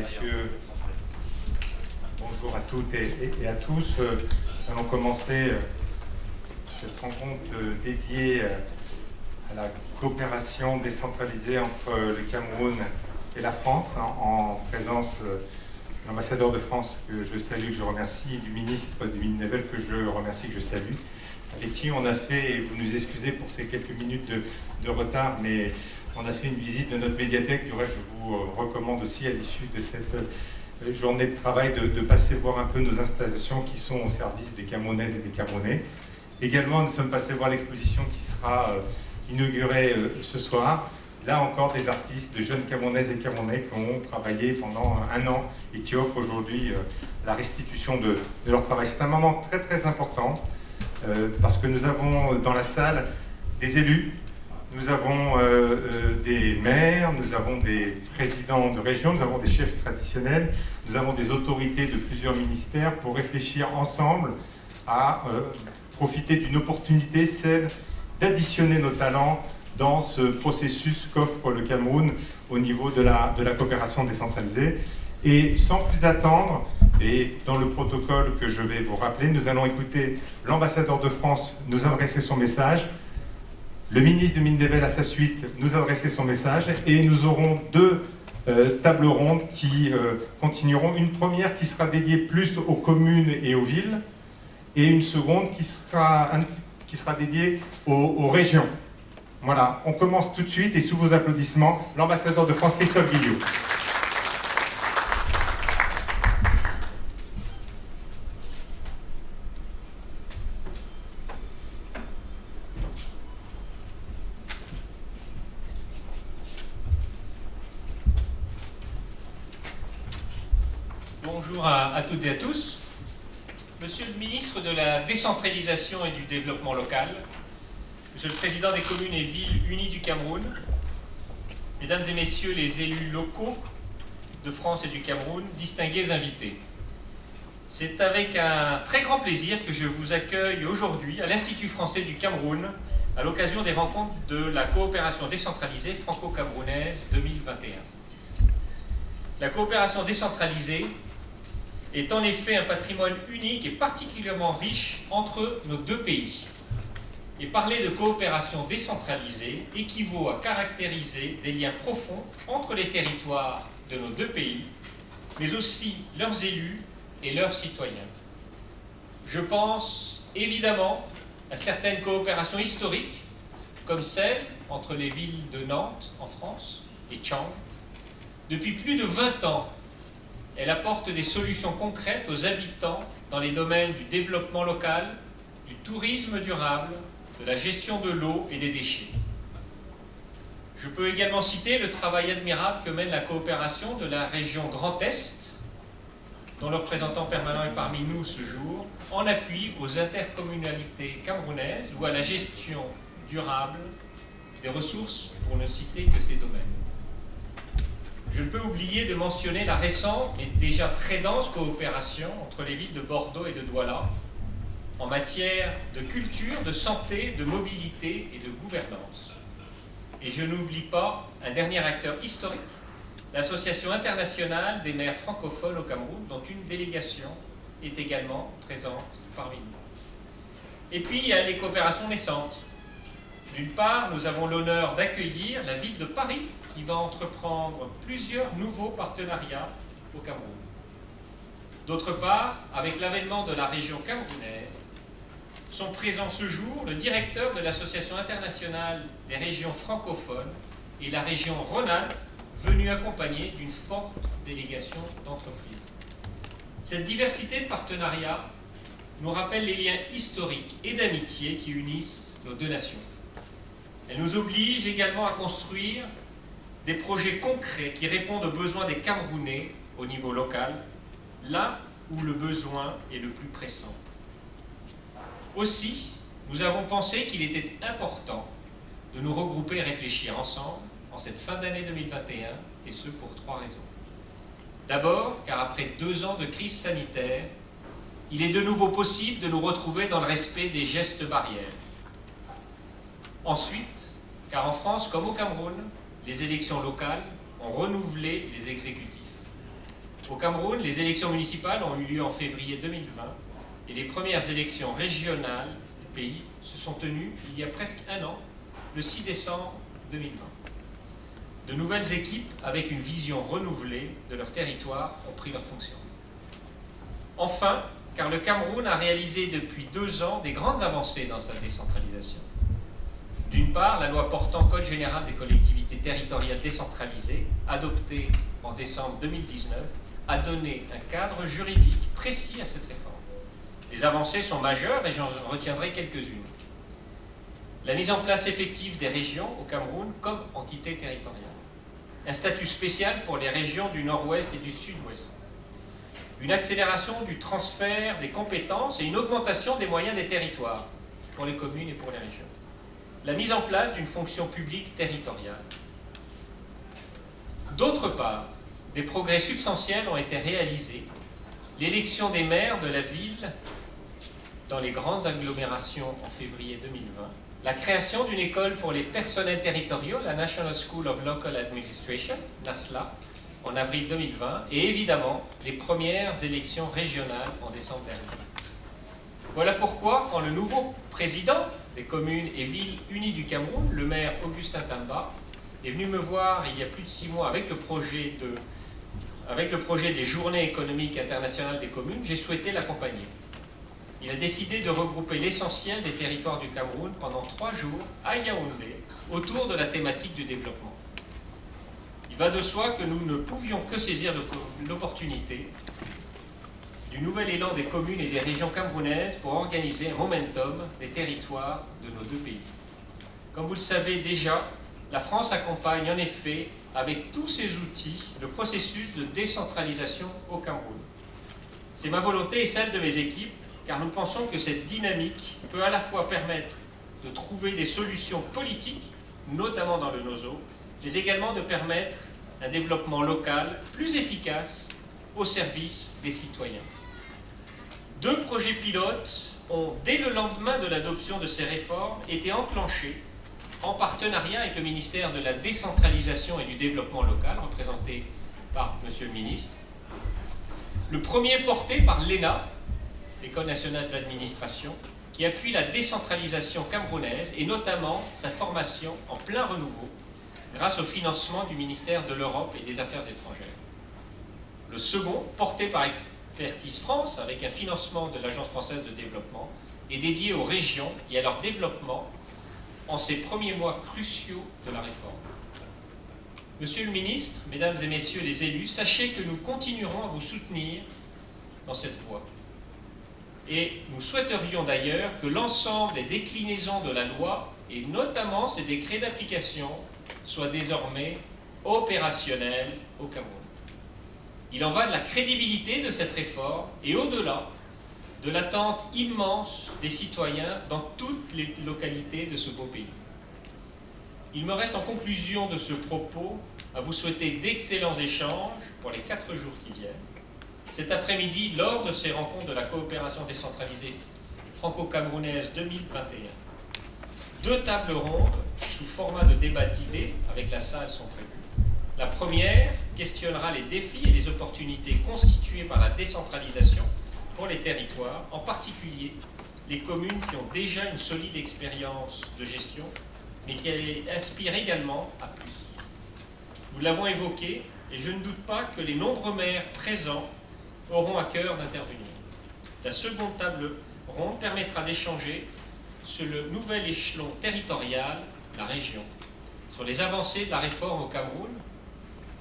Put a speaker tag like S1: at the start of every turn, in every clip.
S1: messieurs, bonjour à toutes et à tous. Nous allons commencer cette rencontre dédiée à la coopération décentralisée entre le Cameroun et la France, en présence de l'ambassadeur de France que je salue, que je remercie, et du ministre du Mines-Nevel que je remercie, que je salue, avec qui on a fait, et vous nous excusez pour ces quelques minutes de retard, mais on a fait une visite de notre médiathèque. Du reste, je vous recommande aussi, à l'issue de cette journée de travail, de passer voir un peu nos installations qui sont au service des Camerounaises et des Camerounais. Également, nous sommes passés voir l'exposition qui sera inaugurée ce soir. Là encore, des artistes, de jeunes Camerounaises et Camerounais qui ont travaillé pendant un an et qui offrent aujourd'hui la restitution de leur travail. C'est un moment très très important parce que nous avons dans la salle des élus, nous avons des maires, nous avons des présidents de région, nous avons des chefs traditionnels, nous avons des autorités de plusieurs ministères pour réfléchir ensemble à profiter d'une opportunité, celle d'additionner nos talents dans ce processus qu'offre le Cameroun au niveau de la coopération décentralisée. Et sans plus attendre, et dans le protocole que je vais vous rappeler, nous allons écouter l'ambassadeur de France nous adresser son message, le ministre du Mines-Nevel à sa suite nous adresser son message, et nous aurons deux tables rondes qui continueront. Une première qui sera dédiée plus aux communes et aux villes, et une seconde qui sera dédiée aux régions. Voilà, on commence tout de suite, et sous vos applaudissements, l'ambassadeur de France, Christophe Guilliot.
S2: Bonjour à toutes et à tous. Monsieur le ministre de la Décentralisation et du Développement local, Monsieur le Président des communes et villes unies du Cameroun, Mesdames et Messieurs les élus locaux de France et du Cameroun, distingués invités. C'est avec un très grand plaisir que je vous accueille aujourd'hui à l'Institut français du Cameroun à l'occasion des rencontres de la coopération décentralisée franco-camerounaise 2021. La coopération décentralisée est en effet un patrimoine unique et particulièrement riche entre nos deux pays. Et parler de coopération décentralisée équivaut à caractériser des liens profonds entre les territoires de nos deux pays, mais aussi leurs élus et leurs citoyens. Je pense évidemment à certaines coopérations historiques, comme celle entre les villes de Nantes en France et Tchang. Depuis plus de 20 ans, elle apporte des solutions concrètes aux habitants dans les domaines du développement local, du tourisme durable, de la gestion de l'eau et des déchets. Je peux également citer le travail admirable que mène la coopération de la région Grand Est, dont le représentant permanent est parmi nous ce jour, en appui aux intercommunalités camerounaises ou à la gestion durable des ressources, pour ne citer que ces domaines. Je ne peux oublier de mentionner la récente, mais déjà très dense coopération entre les villes de Bordeaux et de Douala en matière de culture, de santé, de mobilité et de gouvernance. Et je n'oublie pas un dernier acteur historique, l'Association internationale des maires francophones au Cameroun, dont une délégation est également présente parmi nous. Et puis il y a les coopérations naissantes. D'une part, nous avons l'honneur d'accueillir la ville de Paris, qui va entreprendre plusieurs nouveaux partenariats au Cameroun. D'autre part, avec l'avènement de la région camerounaise, sont présents ce jour le directeur de l'Association internationale des régions francophones et la région Rhône-Alpes, venus accompagnés d'une forte délégation d'entreprises. Cette diversité de partenariats nous rappelle les liens historiques et d'amitié qui unissent nos deux nations. Elle nous oblige également à construire des projets concrets qui répondent aux besoins des Camerounais au niveau local, là où le besoin est le plus pressant. Aussi, nous avons pensé qu'il était important de nous regrouper et réfléchir ensemble en cette fin d'année 2021, et ce pour 3 raisons. D'abord, car après 2 ans de crise sanitaire, il est de nouveau possible de nous retrouver dans le respect des gestes barrières. Ensuite, car en France comme au Cameroun, les élections locales ont renouvelé les exécutifs. Au Cameroun, les élections municipales ont eu lieu en février 2020 et les premières élections régionales du pays se sont tenues il y a presque un an, le 6 décembre 2020. De nouvelles équipes avec une vision renouvelée de leur territoire ont pris leurs fonctions. Enfin, car le Cameroun a réalisé depuis 2 ans des grandes avancées dans sa décentralisation. D'une part, la loi portant Code général des collectivités territoriales décentralisées, adoptée en décembre 2019, a donné un cadre juridique précis à cette réforme. Les avancées sont majeures et j'en retiendrai quelques-unes. La mise en place effective des régions au Cameroun comme entité territoriale. Un statut spécial pour les régions du nord-ouest et du sud-ouest. Une accélération du transfert des compétences et une augmentation des moyens des territoires pour les communes et pour les régions. La mise en place d'une fonction publique territoriale. D'autre part, des progrès substantiels ont été réalisés. L'élection des maires de la ville dans les grandes agglomérations en février 2020, la création d'une école pour les personnels territoriaux, la National School of Local Administration, NASLA, en avril 2020, et évidemment les premières élections régionales en décembre dernier. Voilà pourquoi, quand le nouveau président des communes et villes unies du Cameroun, le maire Augustin Tamba, est venu me voir il y a plus de 6 mois avec le projet des Journées économiques internationales des communes, j'ai souhaité l'accompagner. Il a décidé de regrouper l'essentiel des territoires du Cameroun pendant 3 jours à Yaoundé, autour de la thématique du développement. Il va de soi que nous ne pouvions que saisir l'opportunité du nouvel élan des communes et des régions camerounaises pour organiser un momentum des territoires de nos 2 pays. Comme vous le savez déjà, la France accompagne en effet, avec tous ses outils, le processus de décentralisation au Cameroun. C'est ma volonté et celle de mes équipes, car nous pensons que cette dynamique peut à la fois permettre de trouver des solutions politiques, notamment dans le NOSO, mais également de permettre un développement local plus efficace au service des citoyens. 2 projets pilotes ont, dès le lendemain de l'adoption de ces réformes, été enclenchés en partenariat avec le ministère de la Décentralisation et du Développement local, représenté par M. le ministre. Le premier porté par l'ENA, l'École nationale d'administration, qui appuie la décentralisation camerounaise et notamment sa formation en plein renouveau grâce au financement du ministère de l'Europe et des Affaires étrangères. Le second, porté par Expertise France, avec un financement de l'Agence française de développement, est dédié aux régions et à leur développement en ces premiers mois cruciaux de la réforme. Monsieur le ministre, mesdames et messieurs les élus, sachez que nous continuerons à vous soutenir dans cette voie. Et nous souhaiterions d'ailleurs que l'ensemble des déclinaisons de la loi, et notamment ces décrets d'application, soient désormais opérationnels au Cameroun. Il en va de la crédibilité de cette réforme et au-delà de l'attente immense des citoyens dans toutes les localités de ce beau pays. Il me reste en conclusion de ce propos à vous souhaiter d'excellents échanges pour les 4 jours qui viennent. Cet après-midi, lors de ces rencontres de la coopération décentralisée franco-camerounaise 2021, 2 tables rondes sous format de débat d'idées avec la salle sont prévues. La première questionnera les défis et les opportunités constituées par la décentralisation pour les territoires, en particulier les communes qui ont déjà une solide expérience de gestion, mais qui aspirent également à plus. Nous l'avons évoqué, et je ne doute pas que les nombreux maires présents auront à cœur d'intervenir. La seconde table ronde permettra d'échanger sur le nouvel échelon territorial, la région, sur les avancées de la réforme au Cameroun,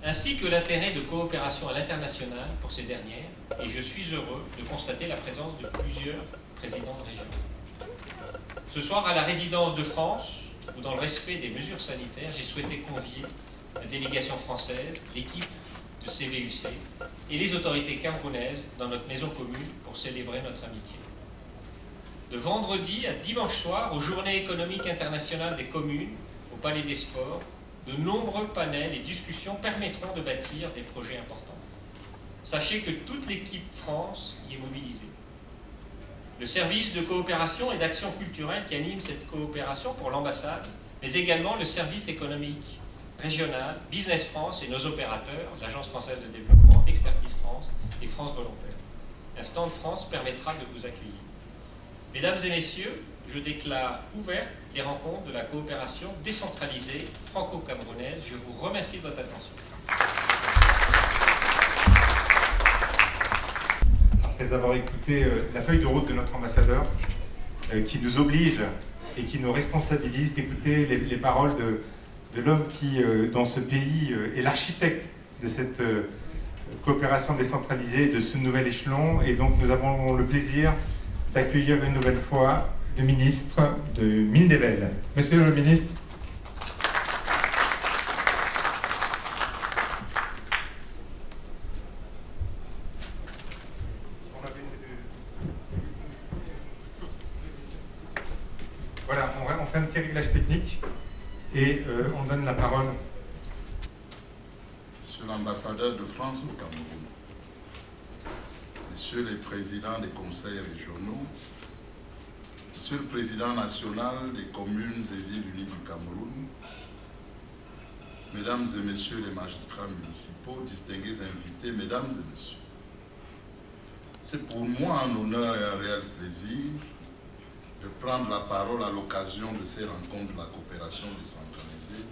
S2: ainsi que l'intérêt de coopération à l'international pour ces dernières, et je suis heureux de constater la présence de plusieurs présidents de région. Ce soir, à la résidence de France, où dans le respect des mesures sanitaires, j'ai souhaité convier la délégation française, l'équipe de CVUC et les autorités camerounaises dans notre maison commune pour célébrer notre amitié. De vendredi à dimanche soir, aux Journées économiques internationales des communes, au Palais des Sports, de nombreux panels et discussions permettront de bâtir des projets importants. Sachez que toute l'équipe France y est mobilisée. Le service de coopération et d'action culturelle qui anime cette coopération pour l'ambassade, mais également le service économique régional, Business France et nos opérateurs, l'Agence française de développement, Expertise France, et France Volontaire. Un stand France permettra de vous accueillir. Mesdames et messieurs, je déclare ouvertes les rencontres de la coopération décentralisée franco-camerounaise. Je vous remercie de votre attention.
S1: Après avoir écouté la feuille de route de notre ambassadeur, qui nous oblige et qui nous responsabilise d'écouter les paroles de l'homme qui, dans ce pays, est l'architecte de cette coopération décentralisée, de ce nouvel échelon. Et donc nous avons le plaisir d'accueillir une nouvelle fois le ministre de Mindevelle. Monsieur le ministre. Voilà, on fait un petit réglage technique et on donne la parole.
S3: Monsieur l'ambassadeur de France au Cameroun, Messieurs les présidents des conseils régionaux, Monsieur le président national des communes et villes unies du Cameroun, Mesdames et Messieurs les magistrats municipaux, distingués invités, Mesdames et Messieurs, c'est pour moi un honneur et un réel plaisir de prendre la parole à l'occasion de ces rencontres de la coopération décentralisée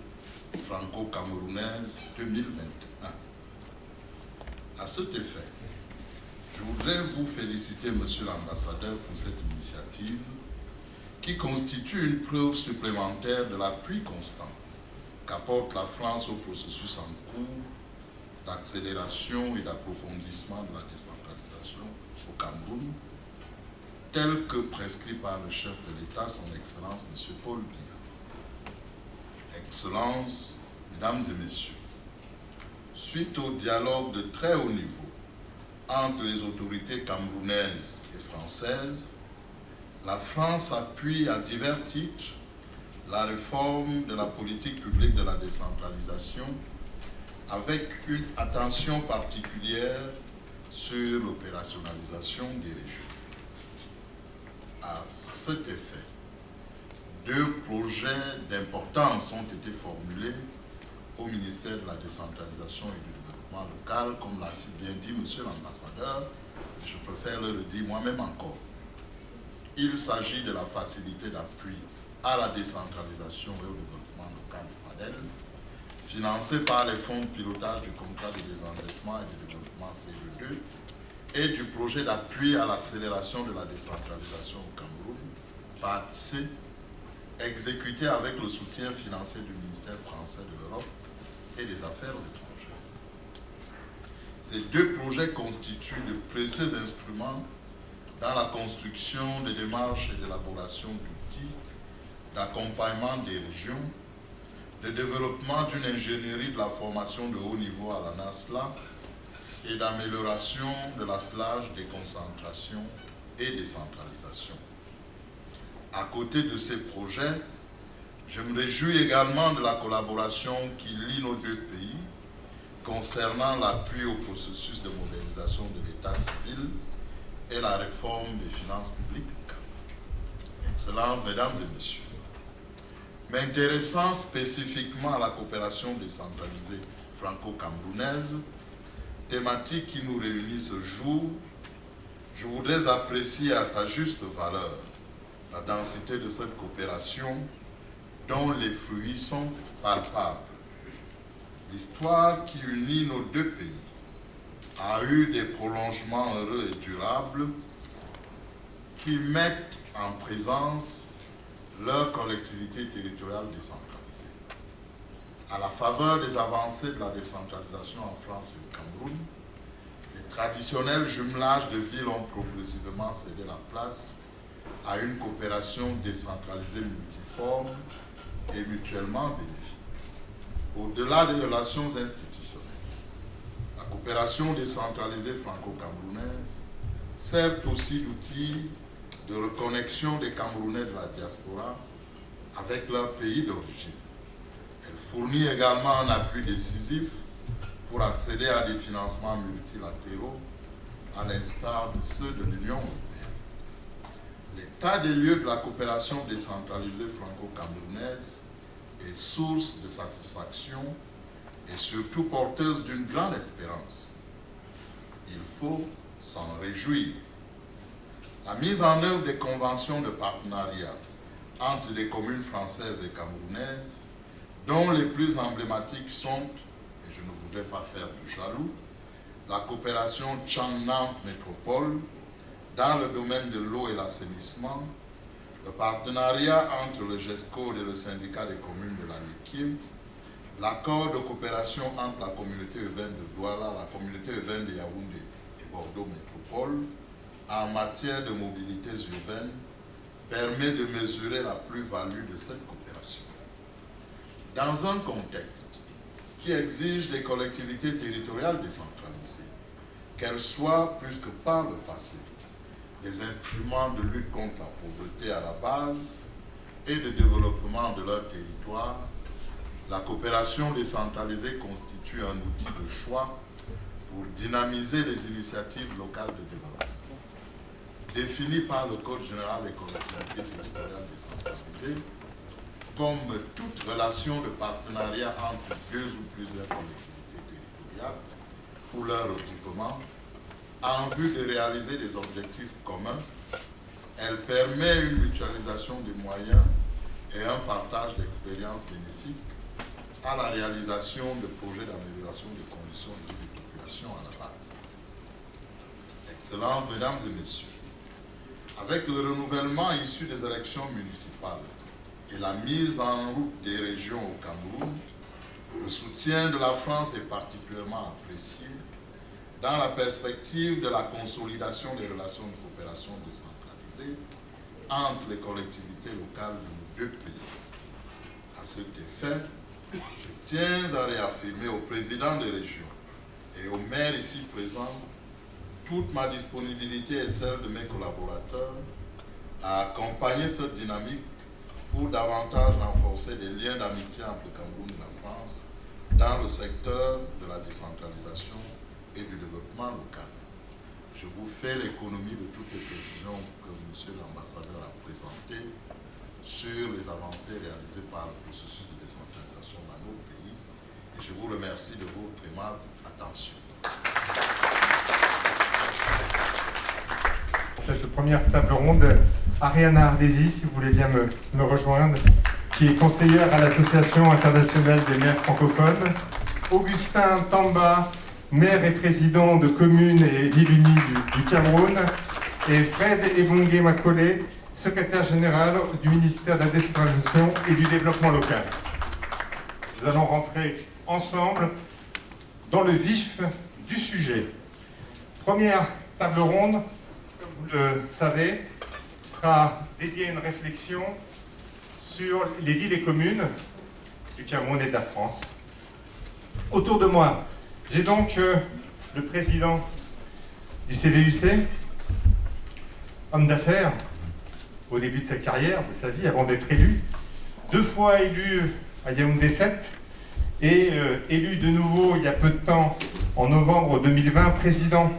S3: franco-camerounaise 2021. À cet effet, je voudrais vous féliciter, Monsieur l'ambassadeur, pour cette initiative qui constitue une preuve supplémentaire de l'appui constant qu'apporte la France au processus en cours d'accélération et d'approfondissement de la décentralisation au Cameroun, tel que prescrit par le chef de l'État, son Excellence M. Paul Biya. Excellences, Mesdames et Messieurs, suite au dialogue de très haut niveau entre les autorités camerounaises et françaises, la France appuie à divers titres la réforme de la politique publique de la décentralisation avec une attention particulière sur l'opérationnalisation des régions. À cet effet, 2 projets d'importance ont été formulés au ministère de la décentralisation et du développement local, comme l'a si bien dit Monsieur l'ambassadeur, je préfère le redire moi-même encore. Il s'agit de la facilité d'appui à la décentralisation et au développement local FADEL, financée par les fonds de pilotage du contrat de désendettement et de développement CE2 et du projet d'appui à l'accélération de la décentralisation au Cameroun, PADC, exécuté avec le soutien financier du ministère français de l'Europe et des Affaires étrangères. Ces 2 projets constituent de précieux instruments dans la construction des démarches et d'élaboration d'outils d'accompagnement des régions, de développement d'une ingénierie de la formation de haut niveau à la NASLA et d'amélioration de l'attelage des concentrations et décentralisation. À côté de ces projets, je me réjouis également de la collaboration qui lie nos 2 pays concernant l'appui au processus de modernisation de l'État civil et la réforme des finances publiques. Excellences, Mesdames et Messieurs, m'intéressant spécifiquement à la coopération décentralisée franco-camerounaise, thématique qui nous réunit ce jour, je voudrais apprécier à sa juste valeur la densité de cette coopération dont les fruits sont palpables. L'histoire qui unit nos 2 pays a eu des prolongements heureux et durables qui mettent en présence leur collectivité territoriale décentralisée. À la faveur des avancées de la décentralisation en France et au Cameroun, les traditionnels jumelages de villes ont progressivement cédé la place à une coopération décentralisée multiforme et mutuellement bénéfique. Au-delà des relations institutionnelles, la coopération décentralisée franco-camerounaise sert aussi d'outil de reconnexion des Camerounais de la diaspora avec leur pays d'origine. Elle fournit également un appui décisif pour accéder à des financements multilatéraux, à l'instar de ceux de l'Union européenne. L'état des lieux de la coopération décentralisée franco-camerounaise est source de satisfaction et surtout porteuse d'une grande espérance. Il faut s'en réjouir. La mise en œuvre des conventions de partenariat entre les communes françaises et camerounaises, dont les plus emblématiques sont, et je ne voudrais pas faire de jaloux, la coopération Tchang-Nantes Métropole dans le domaine de l'eau et l'assainissement, le partenariat entre le GESCO et le syndicat des communes de l'Aléquier, l'accord de coopération entre la communauté urbaine de Douala, la communauté urbaine de Yaoundé et Bordeaux Métropole en matière de mobilités urbaines permet de mesurer la plus-value de cette coopération. Dans un contexte qui exige des collectivités territoriales décentralisées, qu'elles soient plus que par le passé des instruments de lutte contre la pauvreté à la base et de développement de leur territoire, la coopération décentralisée constitue un outil de choix pour dynamiser les initiatives locales de développement. Définies par le Code général des collectivités territoriales décentralisées, comme toute relation de partenariat entre deux ou plusieurs collectivités territoriales ou leur regroupement, en vue de réaliser des objectifs communs, elle permet une mutualisation des moyens et un partage d'expériences bénéfiques à la réalisation de projets d'amélioration des conditions de vie des populations à la base. Excellences, Mesdames et Messieurs, avec le renouvellement issu des élections municipales et la mise en route des régions au Cameroun, le soutien de la France est particulièrement apprécié dans la perspective de la consolidation des relations de coopération décentralisées entre les collectivités locales de nos deux pays. À cet effet, je tiens à réaffirmer au président des régions et aux maires ici présents toute ma disponibilité et celle de mes collaborateurs à accompagner cette dynamique pour davantage renforcer les liens d'amitié entre le Cameroun et la France dans le secteur de la décentralisation et du développement local. Je vous fais l'économie de toutes les précisions que M. l'ambassadeur a présentées sur les avancées réalisées par le processus de décentralisation dans nos pays et je vous remercie de votre aimable attention.
S1: Cette première table ronde, Ariana Ardesi, si vous voulez bien me rejoindre, qui est conseillère à l'Association internationale des maires francophones, Augustin Tamba, maire et président de communes et villes unies du Cameroun, et Fred Ebongue Makole, secrétaire général du ministère de la décentralisation et du développement local. Nous allons rentrer ensemble dans le vif du sujet. Première table ronde, comme vous le savez, sera dédiée à une réflexion sur les villes et communes du Cameroun et de la France. Autour de moi, j'ai donc le président du CVUC, homme d'affaires au début de sa carrière, de sa vie, avant d'être élu, 2 fois élu à Yaoundé 7 et élu de nouveau il y a peu de temps, en novembre 2020, président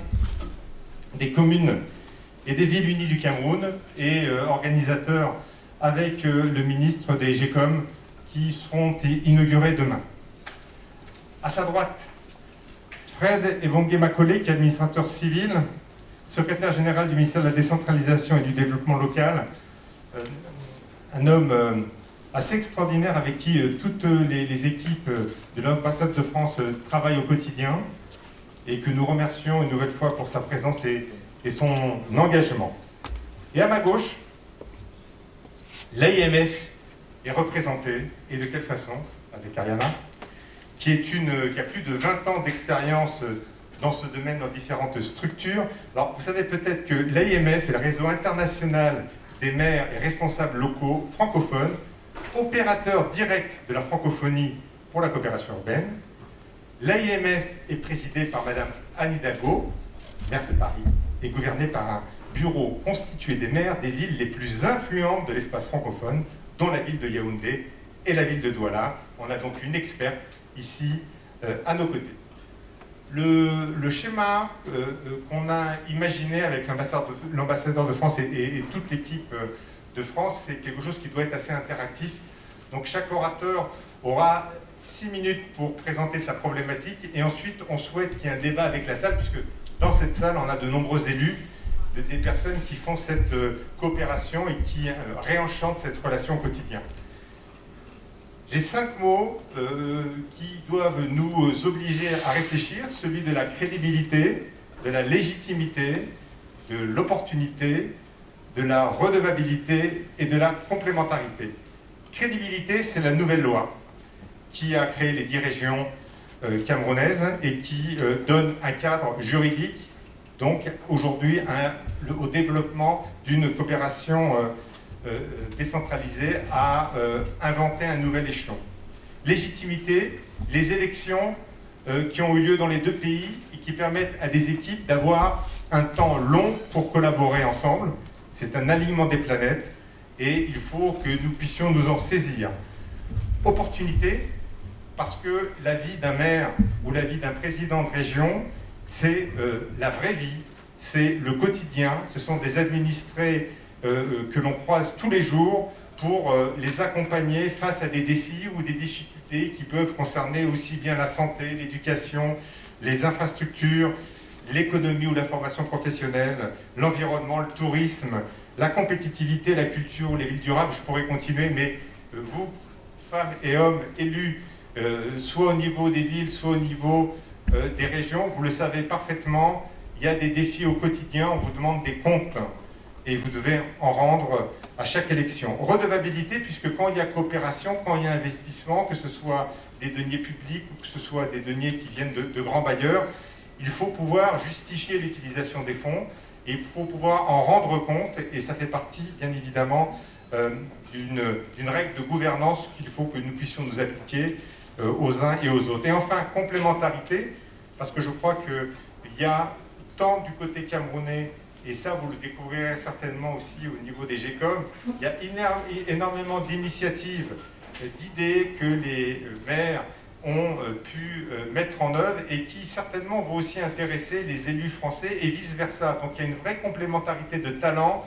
S1: des communes et des villes unies du Cameroun et organisateur avec le ministre des GECOM qui seront inaugurés demain. À sa droite, Fred Ebongue Makole, qui est administrateur civil, secrétaire général du ministère de la décentralisation et du développement local, un homme assez extraordinaire avec qui toutes les équipes de l'ambassade de France travaillent au quotidien et que nous remercions une nouvelle fois pour sa présence et son engagement. Et à ma gauche, l'AIMF est représentée, et de quelle façon, avec Ariana, qui a plus de 20 ans d'expérience dans ce domaine dans différentes structures. Alors, vous savez peut-être que l'AIMF est le réseau international des maires et responsables locaux francophones, opérateur direct de la francophonie pour la coopération urbaine. L'AIMF est présidée par Madame Anne Hidalgo, maire de Paris, et gouvernée par un bureau constitué des maires des villes les plus influentes de l'espace francophone, dont la ville de Yaoundé et la ville de Douala. On a donc une experte ici à nos côtés. Le schéma qu'on a imaginé avec l'ambassadeur de France et toute l'équipe de France, c'est quelque chose qui doit être assez interactif. Donc chaque orateur aura 6 minutes pour présenter sa problématique et ensuite on souhaite qu'il y ait un débat avec la salle puisque dans cette salle, on a de nombreux élus, des personnes qui font cette coopération et qui réenchantent cette relation au quotidien. J'ai 5 mots qui doivent nous obliger à réfléchir, celui de la crédibilité, de la légitimité, de l'opportunité, de la redevabilité et de la complémentarité. Crédibilité, c'est la nouvelle loi qui a créé les 10 régions camerounaises et qui donne un cadre juridique, donc aujourd'hui, au développement d'une coopération décentralisée à inventer un nouvel échelon. Légitimité, les élections qui ont eu lieu dans les 2 pays et qui permettent à des équipes d'avoir un temps long pour collaborer ensemble. C'est un alignement des planètes et il faut que nous puissions nous en saisir. Opportunité, parce que la vie d'un maire ou la vie d'un président de région, c'est la vraie vie, c'est le quotidien, ce sont des administrés que l'on croise tous les jours pour les accompagner face à des défis ou des difficultés qui peuvent concerner aussi bien la santé, l'éducation, les infrastructures, l'économie ou la formation professionnelle, l'environnement, le tourisme, la compétitivité, la culture ou les villes durables. Je pourrais continuer, mais vous, femmes et hommes élus, soit au niveau des villes, soit au niveau des régions, vous le savez parfaitement, il y a des défis au quotidien, on vous demande des comptes et vous devez en rendre à chaque élection. Redevabilité, puisque quand il y a coopération, quand il y a investissement, que ce soit des deniers publics ou que ce soit des deniers qui viennent de grands bailleurs, il faut pouvoir justifier l'utilisation des fonds et il faut pouvoir en rendre compte, et ça fait partie, bien évidemment, d'une règle de gouvernance qu'il faut que nous puissions nous appliquer aux uns et aux autres. Et enfin, complémentarité, parce que je crois qu'il y a tant du côté camerounais, et ça vous le découvrirez certainement aussi au niveau des GECOM, il y a énormément d'initiatives, d'idées que les maires ont pu mettre en œuvre et qui certainement vont aussi intéresser les élus français et vice-versa. Donc il y a une vraie complémentarité de talents,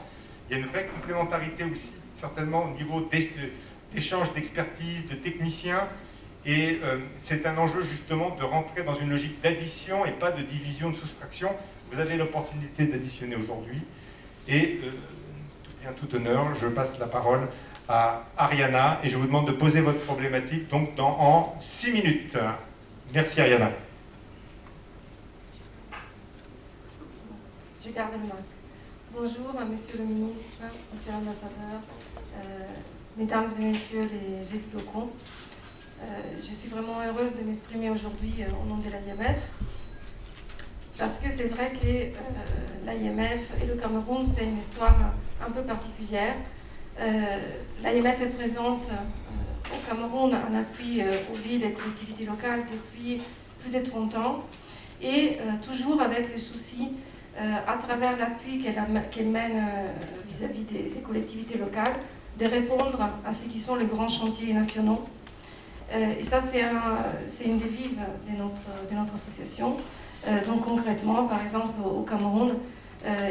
S1: il y a une vraie complémentarité aussi certainement au niveau d'échange d'expertise, de techniciens, et c'est un enjeu justement de rentrer dans une logique d'addition et pas de division, de soustraction. Vous avez l'opportunité d'additionner aujourd'hui, et tout honneur, je passe la parole à Ariana et je vous demande de poser votre problématique donc en 6 minutes. Merci Ariana.
S4: Je garde le masque. Bonjour, monsieur le ministre, monsieur l'ambassadeur, mesdames et messieurs les élus locaux. Je suis vraiment heureuse de m'exprimer aujourd'hui au nom de l'AIMF, parce que c'est vrai que l'AIMF et le Cameroun, c'est une histoire un peu particulière. L'AIMF est présente au Cameroun en appui aux villes et collectivités locales depuis plus de 30 ans, et toujours avec le souci, à travers l'appui qu'elle mène vis-à-vis des collectivités locales, de répondre à ce qui sont les grands chantiers nationaux. Et ça, c'est une devise de notre association. Donc concrètement, par exemple, au Cameroun,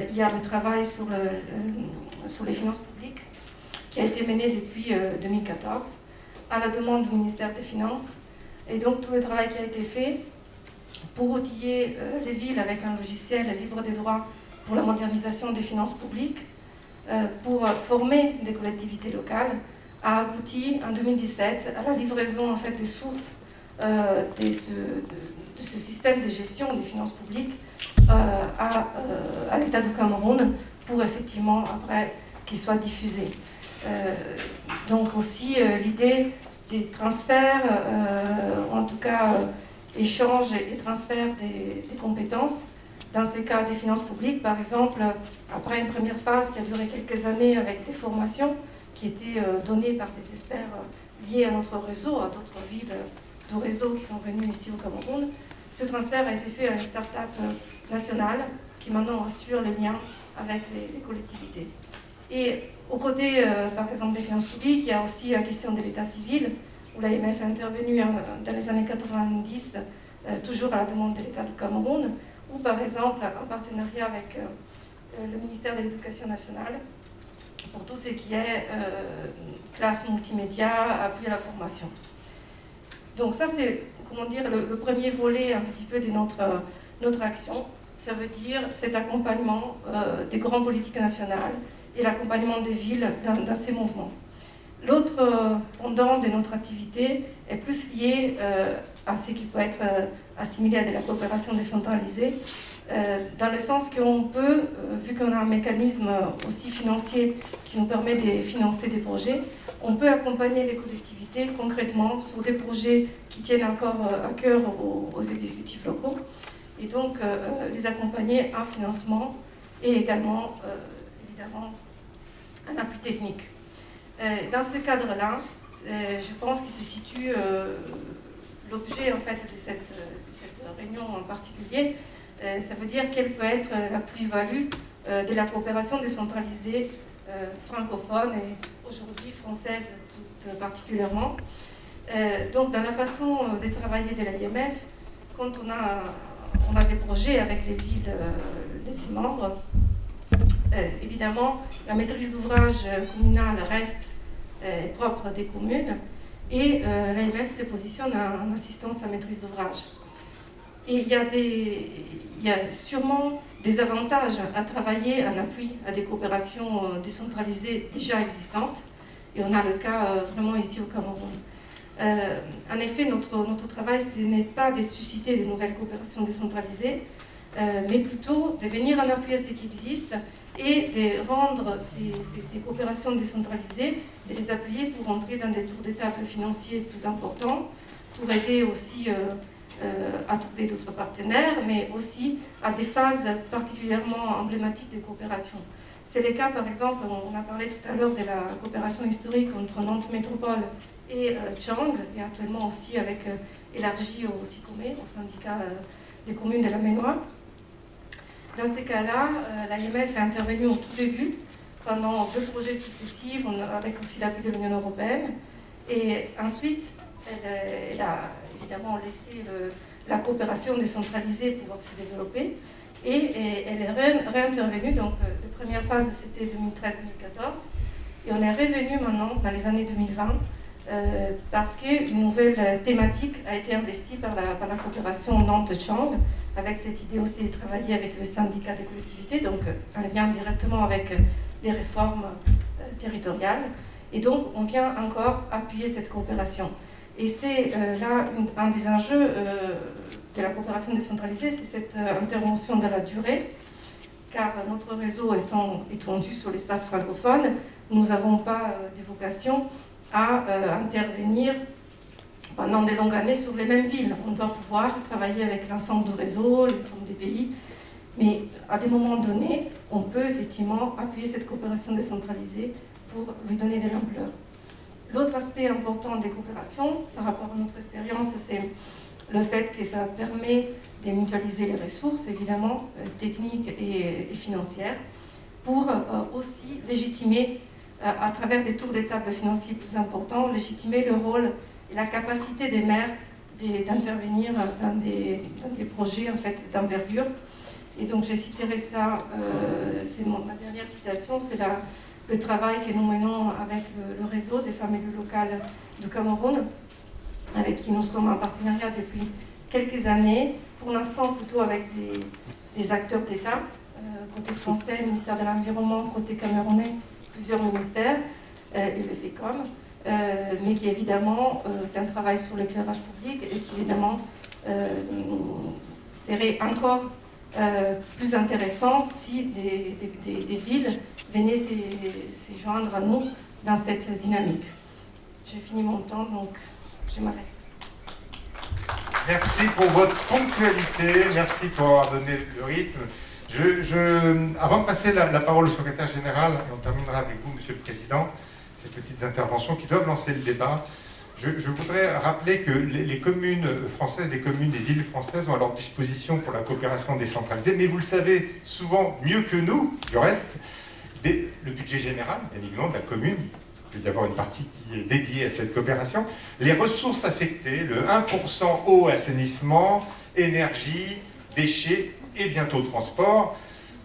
S4: il y a le travail sur les finances publiques qui a été mené depuis 2014 à la demande du ministère des Finances. Et donc tout le travail qui a été fait pour outiller les villes avec un logiciel libre des droits pour la modernisation des finances publiques, pour former des collectivités locales, a abouti en 2017 à la livraison en fait, des sources de ce système de gestion des finances publiques à l'État du Cameroun pour effectivement après qu'il soit diffusé. Donc aussi l'idée des transferts, en tout cas échange et transfert des compétences. Dans ce cas des finances publiques, par exemple, après une première phase qui a duré quelques années avec des formations qui étaient données par des experts liés à notre réseau, à d'autres villes du réseau qui sont venues ici au Cameroun, ce transfert a été fait à une start-up nationale qui maintenant assure les liens avec les collectivités. Et aux côtés, par exemple, des finances publiques, il y a aussi la question de l'état civil, où l'AIMF est intervenue dans les années 90, toujours à la demande de l'État du Cameroun, ou par exemple en partenariat avec le ministère de l'Éducation nationale, pour tout ce qui est classe multimédia, appui à la formation. Donc ça, c'est, comment dire, le premier volet un petit peu de notre action. ça veut dire cet accompagnement des grandes politiques nationales et l'accompagnement des villes dans ces mouvements. L'autre pendant de notre activité est plus lié à ce qui peut être assimilé à de la coopération décentralisée, dans le sens qu'on peut, vu qu'on a un mécanisme aussi financier qui nous permet de financer des projets, on peut accompagner les collectivités concrètement sur des projets qui tiennent encore à cœur aux exécutifs locaux, et donc les accompagner en financement et également, évidemment, un appui technique. Dans ce cadre-là, je pense qu'il se situe l'objet en fait de cette réunion en particulier. Ça veut dire quelle peut être la plus-value de la coopération décentralisée francophone et aujourd'hui française tout particulièrement. Donc dans la façon de travailler de l'AIMF, quand on a des projets avec les villes membres, évidemment la maîtrise d'ouvrage communale reste propre des communes et l'AIMF se positionne en assistance à maîtrise d'ouvrage. Et il y a sûrement des avantages à travailler en appui à des coopérations décentralisées déjà existantes. Et on a le cas vraiment ici au Cameroun. En effet, notre travail, ce n'est pas de susciter de nouvelles coopérations décentralisées, mais plutôt de venir en appui à ce qui existe et de rendre ces coopérations décentralisées, de les appuyer pour entrer dans des tours de table financiers plus importants, pour aider aussi à trouver d'autres partenaires, mais aussi à des phases particulièrement emblématiques de coopération. C'est le cas, par exemple, on a parlé tout à l'heure de la coopération historique entre Nantes Métropole et Tchang, et actuellement aussi avec élargi au SICOME, au syndicat des communes de la Ménois. Dans ces cas-là, l'AIMF est intervenue au tout début, pendant 2 projets successifs, avec aussi l'appui de l'Union européenne, et ensuite, elle a évidemment laissé la coopération décentralisée pouvoir se développer, et elle est réintervenue. Donc la première phase c'était 2013-2014, et on est revenu maintenant dans les années 2020 parce qu'une nouvelle thématique a été investie par la coopération Nantes-Chang, avec cette idée aussi de travailler avec le syndicat des collectivités, donc un lien directement avec les réformes territoriales, et donc on vient encore appuyer cette coopération. Et c'est là un des enjeux de la coopération décentralisée, c'est cette intervention dans la durée, car notre réseau étant étendu sur l'espace francophone, nous n'avons pas de vocation à intervenir pendant de longues années sur les mêmes villes. On doit pouvoir travailler avec l'ensemble du réseau, l'ensemble des pays, mais à des moments donnés, on peut effectivement appuyer cette coopération décentralisée pour lui donner de l'ampleur. L'autre aspect important des coopérations, par rapport à notre expérience, c'est le fait que ça permet de mutualiser les ressources, évidemment, techniques et financières, pour aussi légitimer, à travers des tours de table financiers plus importants, légitimer le rôle et la capacité des maires d'intervenir dans des projets en fait, d'envergure. Et donc, je citerai ça, c'est ma dernière citation, c'est le travail que nous menons avec le réseau des femmes élues locales du Cameroun, avec qui nous sommes en partenariat depuis quelques années, pour l'instant plutôt avec des acteurs d'État, côté français, ministère de l'Environnement, côté camerounais, plusieurs ministères, et le FECOM, mais qui évidemment, c'est un travail sur l'éclairage public et qui évidemment serait encore plus intéressant si des villes venaient se joindre à nous dans cette dynamique. J'ai fini mon temps, donc je m'arrête.
S1: Merci pour votre ponctualité, merci pour avoir donné le rythme. Avant de passer la parole au secrétaire général, et on terminera avec vous, Monsieur le Président, ces petites interventions qui doivent lancer le débat, je voudrais rappeler que les communes françaises, les villes françaises ont à leur disposition pour la coopération décentralisée, mais vous le savez souvent mieux que nous, du reste, le budget général, bien évidemment, de la commune, il peut y avoir une partie qui est dédiée à cette coopération, les ressources affectées, le 1% eau, assainissement, énergie, déchets et bientôt transport,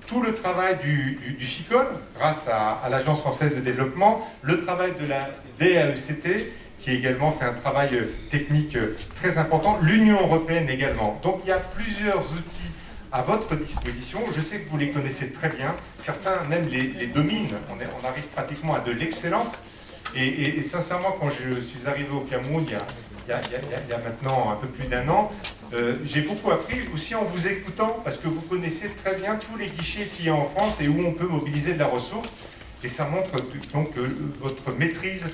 S1: tout le travail du SICOM, grâce à l'Agence française de développement, le travail de la DAECT, qui également fait un travail technique très important, l'Union européenne également. Donc il y a plusieurs outils à votre disposition. Je sais que vous les connaissez très bien, certains même les dominent, on arrive pratiquement à de l'excellence. Et sincèrement, quand je suis arrivé au Cameroun il y a maintenant un peu plus d'1 an, j'ai beaucoup appris aussi en vous écoutant, parce que vous connaissez très bien tous les guichets qu'il y a en France et où on peut mobiliser de la ressource. Et ça montre donc votre maîtrise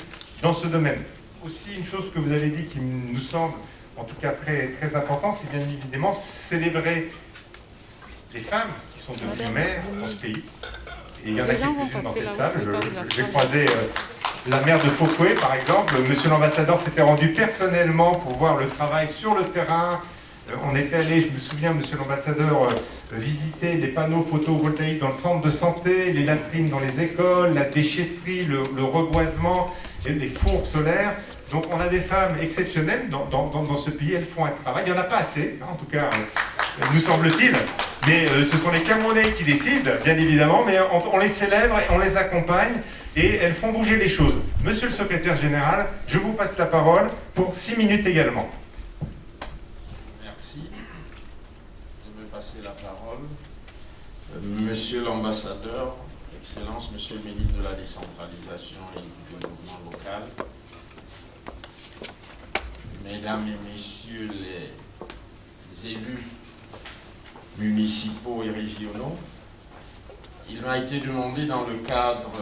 S1: dans ce domaine. Aussi, une chose que vous avez dit qui nous semble en tout cas très, très important, c'est bien évidemment célébrer les femmes qui sont devenues mères dans ce pays. Et il y en a quelques-unes dans cette salle. J'ai croisé la maire de Fokoué, par exemple. Monsieur l'ambassadeur s'était rendu personnellement pour voir le travail sur le terrain. On était allé, je me souviens, monsieur l'ambassadeur, visiter des panneaux photovoltaïques dans le centre de santé, les latrines dans les écoles, la déchetterie, le reboisement, les fours solaires. Donc on a des femmes exceptionnelles dans ce pays, elles font un travail. Il n'y en a pas assez, hein, en tout cas, nous semble-t-il. Mais ce sont les Camerounais qui décident, bien évidemment, mais on les célèbre et on les accompagne. Et elles font bouger les choses. Monsieur le secrétaire général, je vous passe la parole pour 6 minutes également.
S5: Merci de me passer la parole. Monsieur l'ambassadeur, Excellence, Monsieur le ministre de la Décentralisation et du Développement local, Mesdames et Messieurs les élus municipaux et régionaux, il m'a été demandé dans le cadre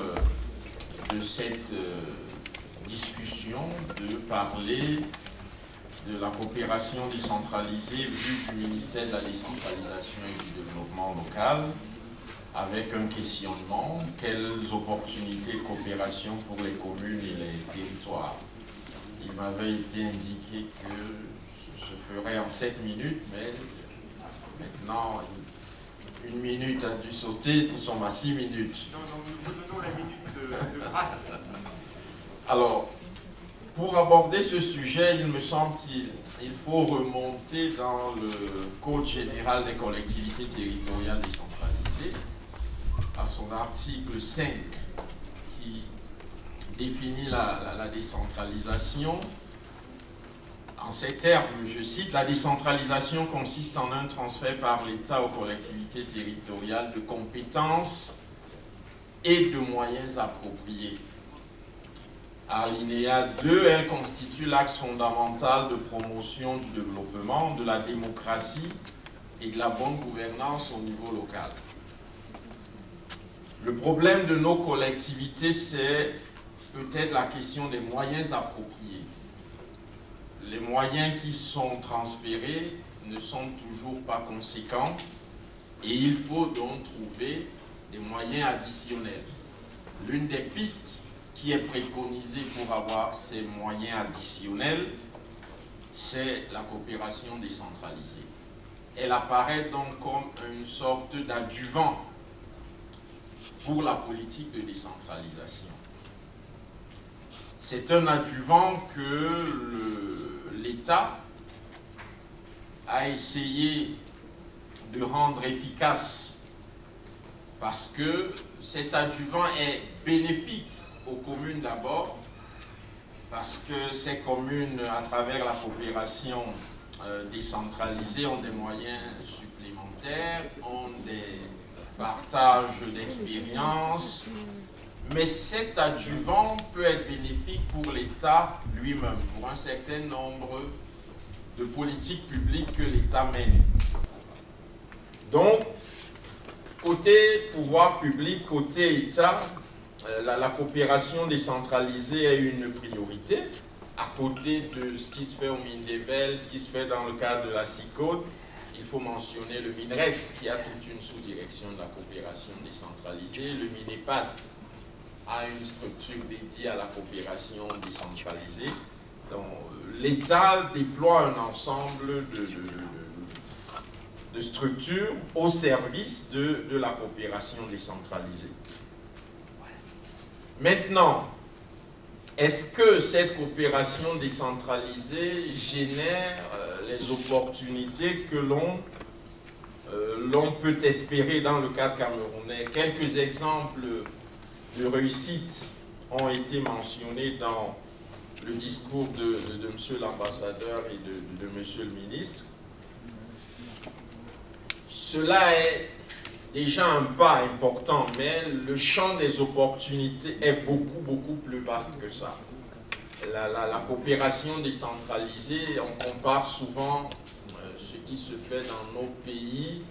S5: de cette discussion de parler de la coopération décentralisée vue du ministère de la Décentralisation et du Développement local, avec un questionnement: quelles opportunités de coopération pour les communes et les territoires? Il m'avait été indiqué que je ferais en 7 minutes, mais maintenant 1 minute a dû sauter, nous sommes à 6 minutes.
S1: Non, nous vous donnons la minute de grâce.
S5: Alors, pour aborder ce sujet, il me semble qu'il faut remonter dans le Code général des collectivités territoriales décentralisées, à son article 5, qui définit la décentralisation. En ces termes, je cite: la décentralisation consiste en un transfert par l'État aux collectivités territoriales de compétences et de moyens appropriés. Alinéa 2, elle constitue l'axe fondamental de promotion du développement, de la démocratie et de la bonne gouvernance au niveau local. Le problème de nos collectivités, c'est peut-être la question des moyens appropriés. Les moyens qui sont transférés ne sont toujours pas conséquents et il faut donc trouver des moyens additionnels. L'une des pistes qui est préconisée pour avoir ces moyens additionnels, c'est la coopération décentralisée. Elle apparaît donc comme une sorte d'adjuvant pour la politique de décentralisation. C'est un adjuvant que l'État a essayé de rendre efficace parce que cet adjuvant est bénéfique aux communes d'abord, parce que ces communes, à travers la coopération décentralisée, ont des moyens supplémentaires, ont des partages d'expériences, mais cet adjuvant peut être bénéfique pour l'État lui-même, pour un certain nombre de politiques publiques que l'État mène. Donc, côté pouvoir public, côté État, la coopération décentralisée est une priorité, à côté de ce qui se fait au Mindebel, ce qui se fait dans le cadre de la CICODE. Il faut mentionner le MINREX, qui a toute une sous-direction de la coopération décentralisée. Le MINEPAD a une structure dédiée à la coopération décentralisée. Donc, l'État déploie un ensemble de structures au service de la coopération décentralisée. Maintenant, est-ce que cette coopération décentralisée génère les opportunités que l'on peut espérer dans le cadre camerounais? Quelques exemples de réussite ont été mentionnés dans le discours de M. l'ambassadeur et de M. le ministre. cela est déjà un pas important, mais le champ des opportunités est beaucoup plus vaste que ça. La coopération décentralisée, on compare souvent ce qui se fait dans nos pays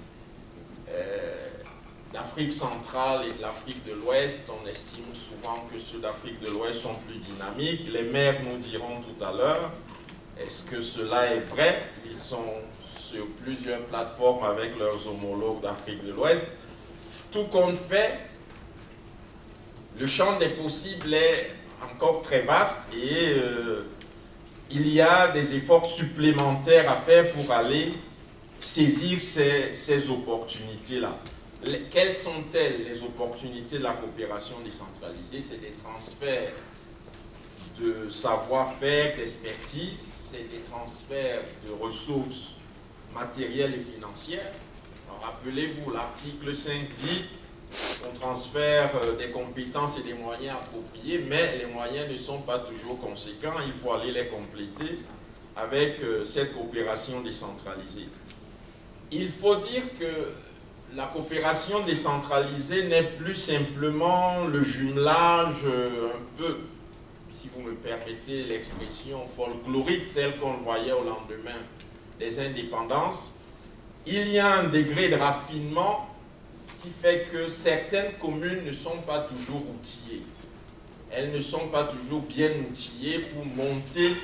S5: d'Afrique centrale et de l'Afrique de l'Ouest. On estime souvent que ceux d'Afrique de l'Ouest sont plus dynamiques. Les maires nous diront tout à l'heure, est-ce que cela est vrai? Ils sont sur plusieurs plateformes avec leurs homologues d'Afrique de l'Ouest. Tout compte fait, le champ des possibles est encore très vaste et il y a des efforts supplémentaires à faire pour aller saisir ces opportunités-là. Quelles sont-elles, les opportunités de la coopération décentralisée? C'est des transferts de savoir-faire, d'expertise, c'est des transferts de ressources matérielles et financières. Rappelez-vous, l'article 5 dit qu'on transfère des compétences et des moyens appropriés, mais les moyens ne sont pas toujours conséquents. Il faut aller les compléter avec cette coopération décentralisée. Il faut dire que la coopération décentralisée n'est plus simplement le jumelage un peu, si vous me permettez l'expression, folklorique tel qu'on le voyait au lendemain des indépendances. Il y a un degré de raffinement qui fait que certaines communes ne sont pas toujours outillées. Elles ne sont pas toujours bien outillées pour monter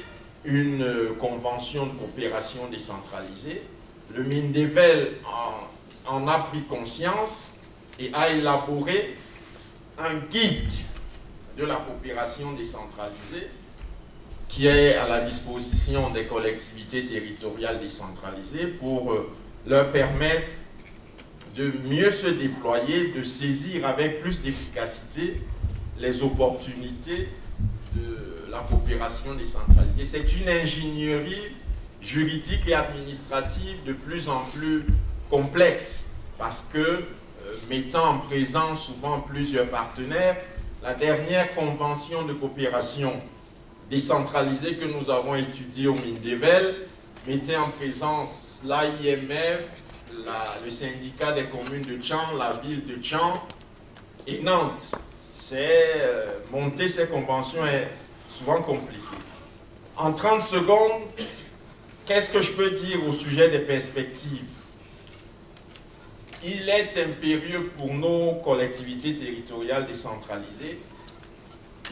S5: une convention de coopération décentralisée. Le Mindevelle en a pris conscience et a élaboré un guide de la coopération décentralisée qui est à la disposition des collectivités territoriales décentralisées pour leur permettre de mieux se déployer, de saisir avec plus d'efficacité les opportunités de la coopération décentralisée. C'est une ingénierie juridique et administrative de plus en plus complexe parce que, mettant en présence souvent plusieurs partenaires, la dernière convention de coopération décentralisée que nous avons étudiée au Mindevelle mettait en présence l'AIMF, le syndicat des communes de Tchang, la ville de Tchang et Nantes. Monter ces conventions est souvent compliqué. En 30 secondes, qu'est-ce que je peux dire au sujet des perspectives? Il est impérieux pour nos collectivités territoriales décentralisées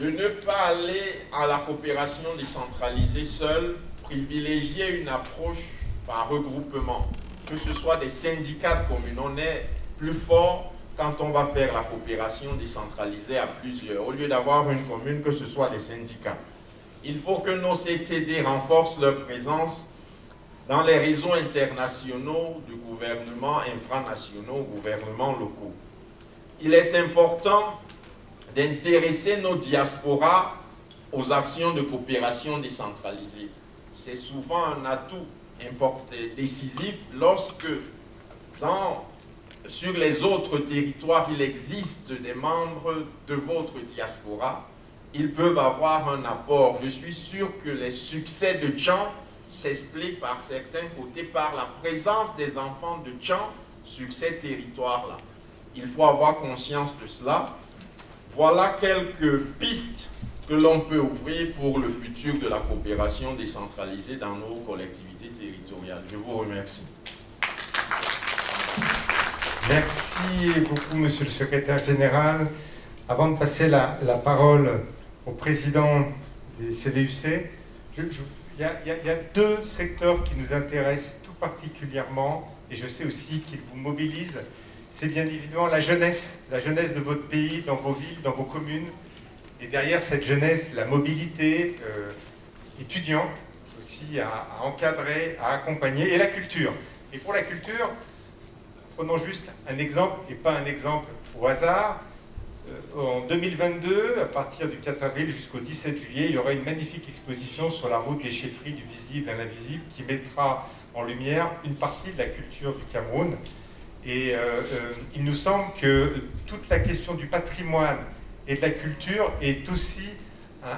S5: de ne pas aller à la coopération décentralisée seule, privilégier une approche par regroupement, que ce soit des syndicats de communes. On est plus fort quand on va faire la coopération décentralisée à plusieurs, au lieu d'avoir une commune, que ce soit des syndicats. Il faut que nos CTD renforcent leur présence dans les réseaux internationaux de gouvernements infranationaux, gouvernements locaux. Il est important d'intéresser nos diasporas aux actions de coopération décentralisée. C'est souvent un atout décisif lorsque sur les autres territoires, il existe des membres de votre diaspora. Ils peuvent avoir un apport. Je suis sûr que les succès de Tchang s'expliquent par certains côtés par la présence des enfants de Tchang sur ces territoires-là. Il faut avoir conscience de cela. Voilà quelques pistes que l'on peut ouvrir pour le futur de la coopération décentralisée dans nos collectivités territoriales. Je vous remercie.
S1: Merci beaucoup, Monsieur le Secrétaire Général. Avant de passer la parole au président des CDUC, il y a deux secteurs qui nous intéressent tout particulièrement, et je sais aussi qu'ils vous mobilisent. C'est bien évidemment la jeunesse de votre pays, dans vos villes, dans vos communes. Et derrière cette jeunesse, la mobilité étudiante, aussi à encadrer, à accompagner, et la culture. Et pour la culture, prenons juste un exemple, et pas un exemple au hasard. En 2022, à partir du 4 avril jusqu'au 17 juillet, il y aura une magnifique exposition sur la route des chefferies du visible à l'invisible qui mettra en lumière une partie de la culture du Cameroun. Et il nous semble que toute la question du patrimoine et de la culture est aussi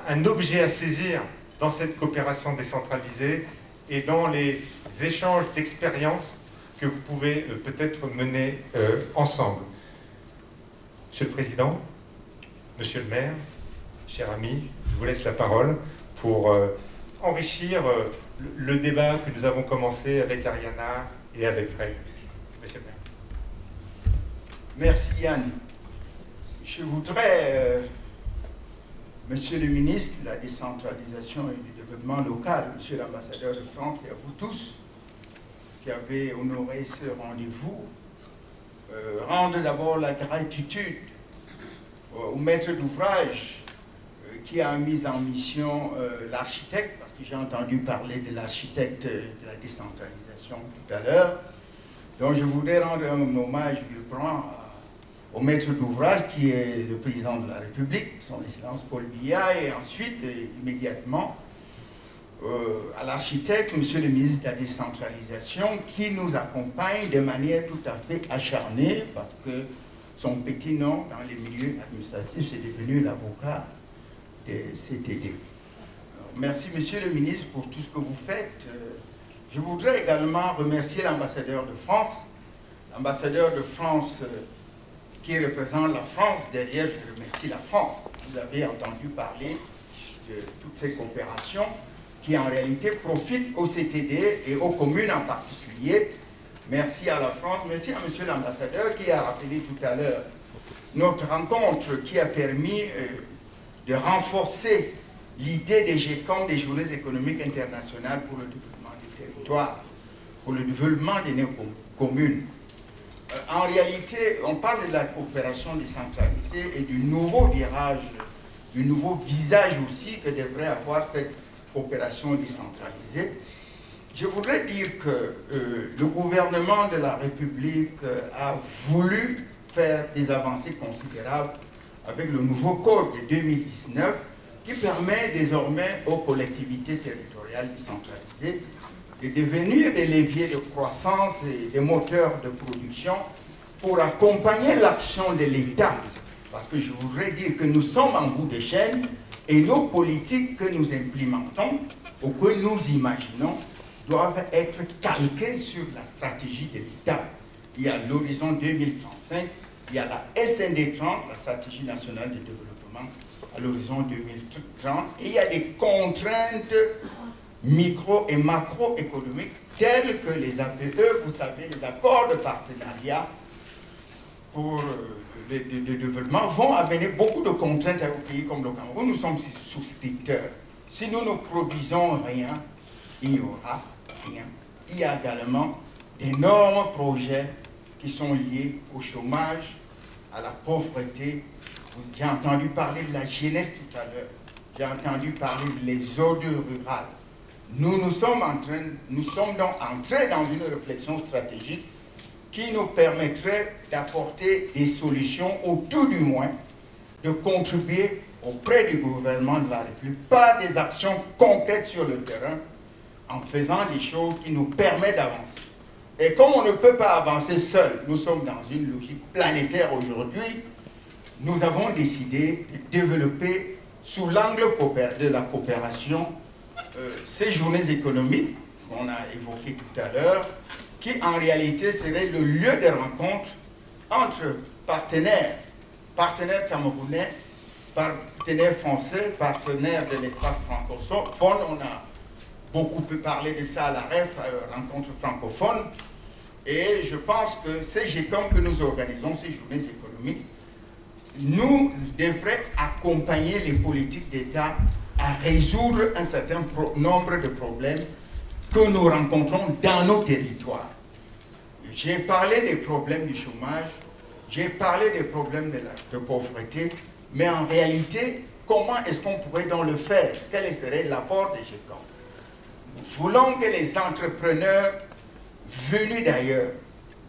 S1: un objet à saisir dans cette coopération décentralisée et dans les échanges d'expériences que vous pouvez peut-être mener ensemble. Monsieur le Président, Monsieur le maire, cher ami, je vous laisse la parole pour enrichir le débat que nous avons commencé avec Ariana et avec Fred. Monsieur le maire.
S6: Merci Yann. Je voudrais, Monsieur le ministre de la décentralisation et du développement local, Monsieur l'ambassadeur de France et à vous tous qui avez honoré ce rendez-vous, rendre d'abord la gratitude au maître d'ouvrage qui a mis en mission l'architecte, parce que j'ai entendu parler de l'architecte de la décentralisation tout à l'heure. Donc je voudrais rendre un hommage vibrant au maître d'ouvrage qui est le président de la République, son Excellence Paul Biya, et ensuite, immédiatement, à l'architecte, Monsieur le ministre de la décentralisation, qui nous accompagne de manière tout à fait acharnée, parce que son petit nom dans les milieux administratifs, c'est devenu l'avocat de CTD. Alors, merci Monsieur le ministre pour tout ce que vous faites. Je voudrais également remercier l'ambassadeur de France. L'ambassadeur de France qui représente la France. Derrière, je remercie la France. Vous avez entendu parler de toutes ces coopérations qui en réalité profitent au CTD et aux communes en particulier. Merci à la France, merci à Monsieur l'ambassadeur qui a rappelé tout à l'heure notre rencontre qui a permis de renforcer l'idée des GECOM, des Journées économiques internationales pour le développement des territoires, pour le développement des communes. En réalité, on parle de la coopération décentralisée et du nouveau virage, du nouveau visage aussi que devrait avoir cette coopération décentralisée. Je voudrais dire que le gouvernement de la République a voulu faire des avancées considérables avec le nouveau code de 2019 qui permet désormais aux collectivités territoriales décentralisées de devenir des leviers de croissance et des moteurs de production pour accompagner l'action de l'État. Parce que je voudrais dire que nous sommes en bout de chaîne et nos politiques que nous implémentons ou que nous imaginons doivent être calquées sur la stratégie de l'État. Il y a l'horizon 2035, il y a la SND 30, la stratégie nationale de développement à l'horizon 2030, et il y a des contraintes micro- et macroéconomiques telles que les APE, vous savez, les accords de partenariat pour le développement vont amener beaucoup de contraintes à un pays comme le Cameroun. Nous sommes souscripteurs. Si nous ne produisons rien, il n'y aura rien. Il y a également d'énormes projets qui sont liés au chômage, à la pauvreté. J'ai entendu parler de la jeunesse tout à l'heure. J'ai entendu parler des ordures rurales. Nous sommes donc entrés dans une réflexion stratégique qui nous permettrait d'apporter des solutions, ou tout du moins, de contribuer auprès du gouvernement de la République par des actions concrètes sur le terrain, en faisant des choses qui nous permettent d'avancer. Et comme on ne peut pas avancer seul, nous sommes dans une logique planétaire aujourd'hui, nous avons décidé de développer sous l'angle de la coopération ces journées économiques qu'on a évoquées tout à l'heure, qui en réalité serait le lieu de rencontre entre partenaires camerounais, partenaires français, partenaires de l'espace francophone. On a beaucoup parlé de ça à la rencontre francophone. Et je pense que ces GECOM que nous organisons, ces journées économiques, nous devraient accompagner les politiques d'État à résoudre un certain nombre de problèmes que nous rencontrons dans nos territoires. J'ai parlé des problèmes du chômage, j'ai parlé des problèmes de pauvreté, mais en réalité, comment est-ce qu'on pourrait donc le faire? Quel serait l'apport des GECOM? Nous voulons que les entrepreneurs venus d'ailleurs,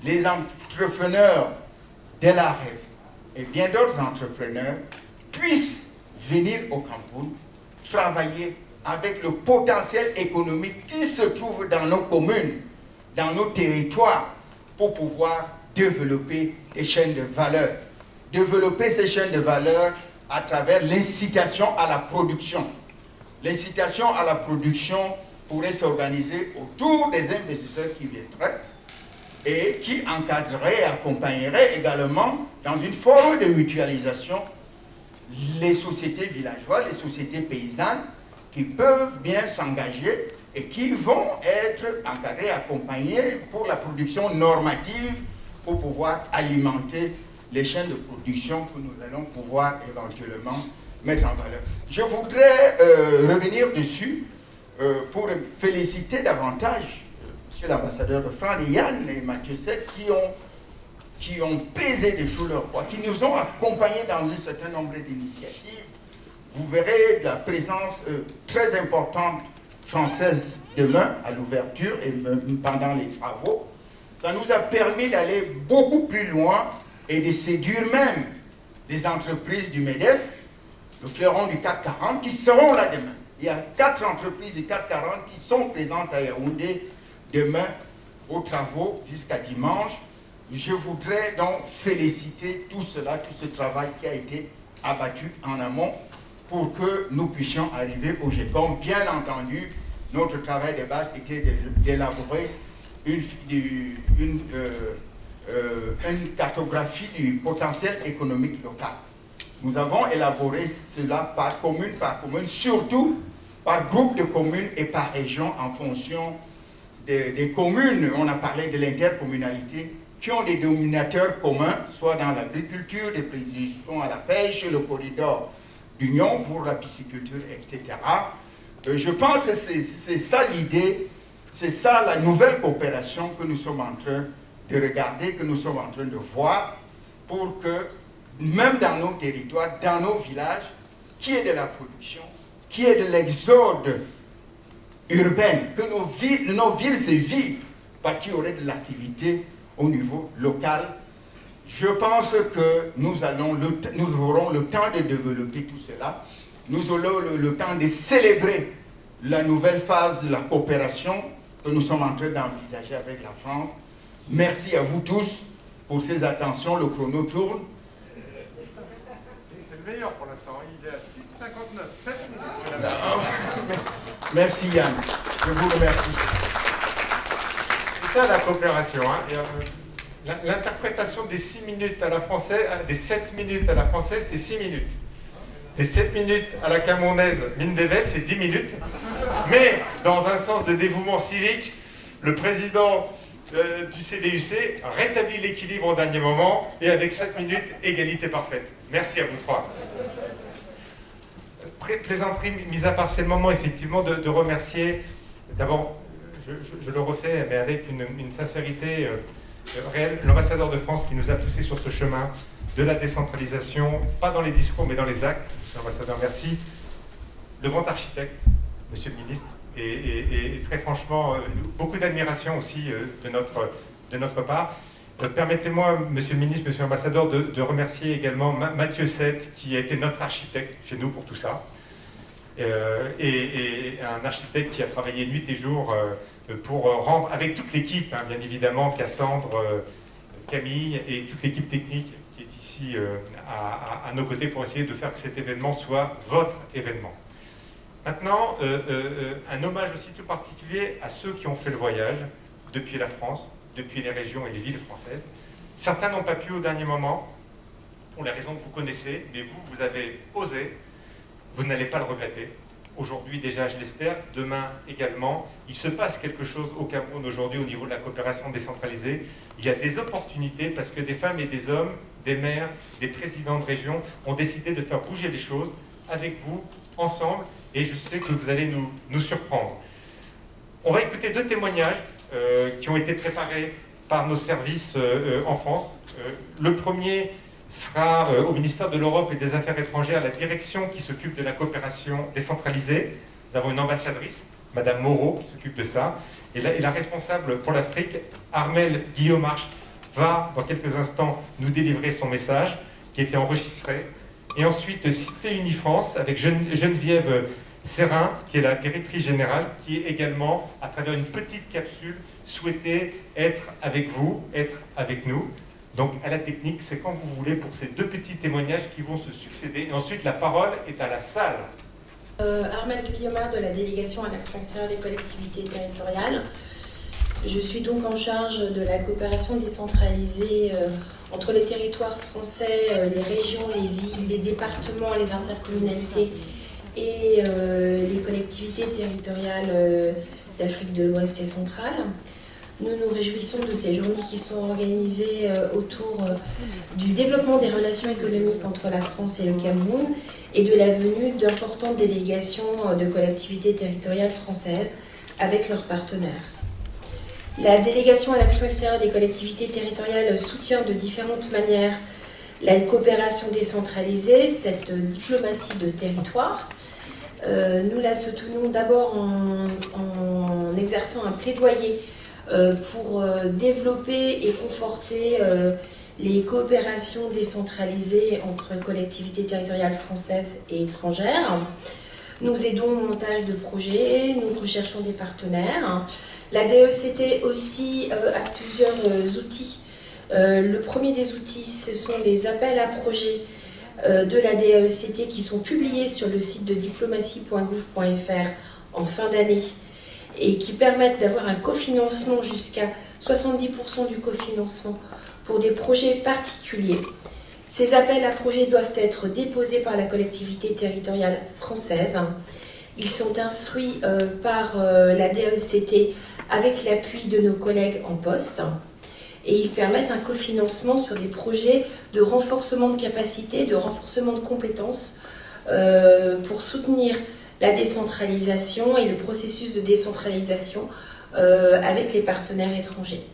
S6: les entrepreneurs de la REF et bien d'autres entrepreneurs puissent venir au Cameroun travailler avec le potentiel économique qui se trouve dans nos communes, dans nos territoires, pour pouvoir développer des chaînes de valeur. Développer ces chaînes de valeur à travers l'incitation à la production. L'incitation à la production pourrait s'organiser autour des investisseurs qui viendraient et qui encadrerait et accompagnerait également dans une forme de mutualisation les sociétés villageoises, les sociétés paysannes qui peuvent bien s'engager et qui vont être encadrées, accompagnées pour la production normative pour pouvoir alimenter les chaînes de production que nous allons pouvoir éventuellement mettre en valeur. Je voudrais revenir dessus pour féliciter davantage M. l'ambassadeur de France, Yann et Mathieu Sec, qui ont pesé de tout leur poids, qui nous ont accompagnés dans un certain nombre d'initiatives. Vous verrez la présence très importante française demain à l'ouverture et pendant les travaux. Ça nous a permis d'aller beaucoup plus loin et de séduire même des entreprises du MEDEF, le fleuron du CAC 40, qui seront là demain. Il y a 4 entreprises du CAC 40 qui sont présentes à Yaoundé demain aux travaux jusqu'à dimanche. Je voudrais donc féliciter tout cela, tout ce travail qui a été abattu en amont pour que nous puissions arriver au GECOM. Bien entendu, notre travail de base était d'élaborer une cartographie du potentiel économique local. Nous avons élaboré cela par commune, surtout par groupe de communes et par région en fonction des communes. On a parlé de l'intercommunalité qui ont des dominateurs communs, soit dans l'agriculture, des précisions à la pêche, le corridor d'union pour la pisciculture, etc. Je pense que c'est ça l'idée, c'est ça la nouvelle coopération que nous sommes en train de regarder, que nous sommes en train de voir, pour que même dans nos territoires, dans nos villages, qu'il y ait de la production, qu'il y ait de l'exode urbain, que nos villes se vident, parce qu'il y aurait de l'activité au niveau local. Je pense que nous aurons le temps de développer tout cela. Nous aurons le temps de célébrer la nouvelle phase de la coopération que nous sommes en train d'envisager avec la France. Merci à vous tous pour ces attentions. Le chrono tourne.
S1: C'est le meilleur pour l'instant. Il est à 6,59. 7 minutes.
S6: Merci Yann. Je vous remercie.
S1: C'est ça la coopération. L'interprétation des 6 minutes à la française, des 7 minutes à la française, c'est 6 minutes. Des 7 minutes à la camerounaise, mine des bêtes, c'est 10 minutes. Mais dans un sens de dévouement civique, le président du CDUC rétablit l'équilibre au dernier moment et avec 7 minutes, égalité parfaite. Merci à vous trois. Plaisanterie mise à part, c'est le moment effectivement de remercier, d'abord, je le refais, mais avec une sincérité réelle, l'ambassadeur de France qui nous a poussé sur ce chemin de la décentralisation, pas dans les discours mais dans les actes. Monsieur l'ambassadeur, merci. Le grand architecte, monsieur le ministre, et très franchement, beaucoup d'admiration aussi de notre part. Permettez-moi, monsieur le ministre, monsieur l'ambassadeur, de remercier également Mathieu Sett, qui a été notre architecte chez nous pour tout ça. Et un architecte qui a travaillé nuit et jour pour rendre, avec toute l'équipe, bien évidemment, Cassandre, Camille et toute l'équipe technique qui est ici à nos côtés pour essayer de faire que cet événement soit votre événement. Maintenant, un hommage aussi tout particulier à ceux qui ont fait le voyage depuis la France, depuis les régions et les villes françaises. Certains n'ont pas pu au dernier moment, pour les raisons que vous connaissez, mais vous avez osé, vous n'allez pas le regretter. Aujourd'hui déjà, je l'espère, demain également. Il se passe quelque chose au Cameroun aujourd'hui au niveau de la coopération décentralisée. Il y a des opportunités parce que des femmes et des hommes, des maires, des présidents de région ont décidé de faire bouger les choses avec vous, ensemble, et je sais que vous allez nous surprendre. On va écouter 2 témoignages qui ont été préparés par nos services en France. Le premier sera au ministère de l'Europe et des Affaires étrangères, la direction qui s'occupe de la coopération décentralisée. Nous avons une ambassadrice, Madame Moreau, qui s'occupe de ça. Et la responsable pour l'Afrique, Armelle Guillaume-Arche, va dans quelques instants nous délivrer son message qui a été enregistré. Et ensuite, Cité Unifrance, avec Geneviève Serrin, qui est la directrice générale, qui est également, à travers une petite capsule, souhaité être avec vous, être avec nous. Donc, à la technique, c'est quand vous voulez pour ces 2 petits témoignages qui vont se succéder. Et ensuite, la parole est à la salle.
S7: Armelle Guillaume de la délégation à l'action extérieure des collectivités territoriales. Je suis donc en charge de la coopération décentralisée entre les territoires français, les régions, les villes, les départements, les intercommunalités et les collectivités territoriales d'Afrique de l'Ouest et centrale. Nous nous réjouissons de ces journées qui sont organisées autour du développement des relations économiques entre la France et le Cameroun et de la venue d'importantes délégations de collectivités territoriales françaises avec leurs partenaires. La délégation à l'action extérieure des collectivités territoriales soutient de différentes manières la coopération décentralisée, cette diplomatie de territoire. Nous la soutenons d'abord en exerçant un plaidoyer pour développer et conforter les coopérations décentralisées entre collectivités territoriales françaises et étrangères. Nous aidons au montage de projets, nous recherchons des partenaires. La DECT aussi a plusieurs outils. Le premier des outils, ce sont les appels à projets de la DECT qui sont publiés sur le site de diplomatie.gouv.fr en fin d'année et qui permettent d'avoir un cofinancement jusqu'à 70% du cofinancement pour des projets particuliers. Ces appels à projets doivent être déposés par la collectivité territoriale française. Ils sont instruits par la DECT avec l'appui de nos collègues en poste et ils permettent un cofinancement sur des projets de renforcement de capacité, de renforcement de compétences pour soutenir la décentralisation et le processus de décentralisation avec les partenaires étrangers.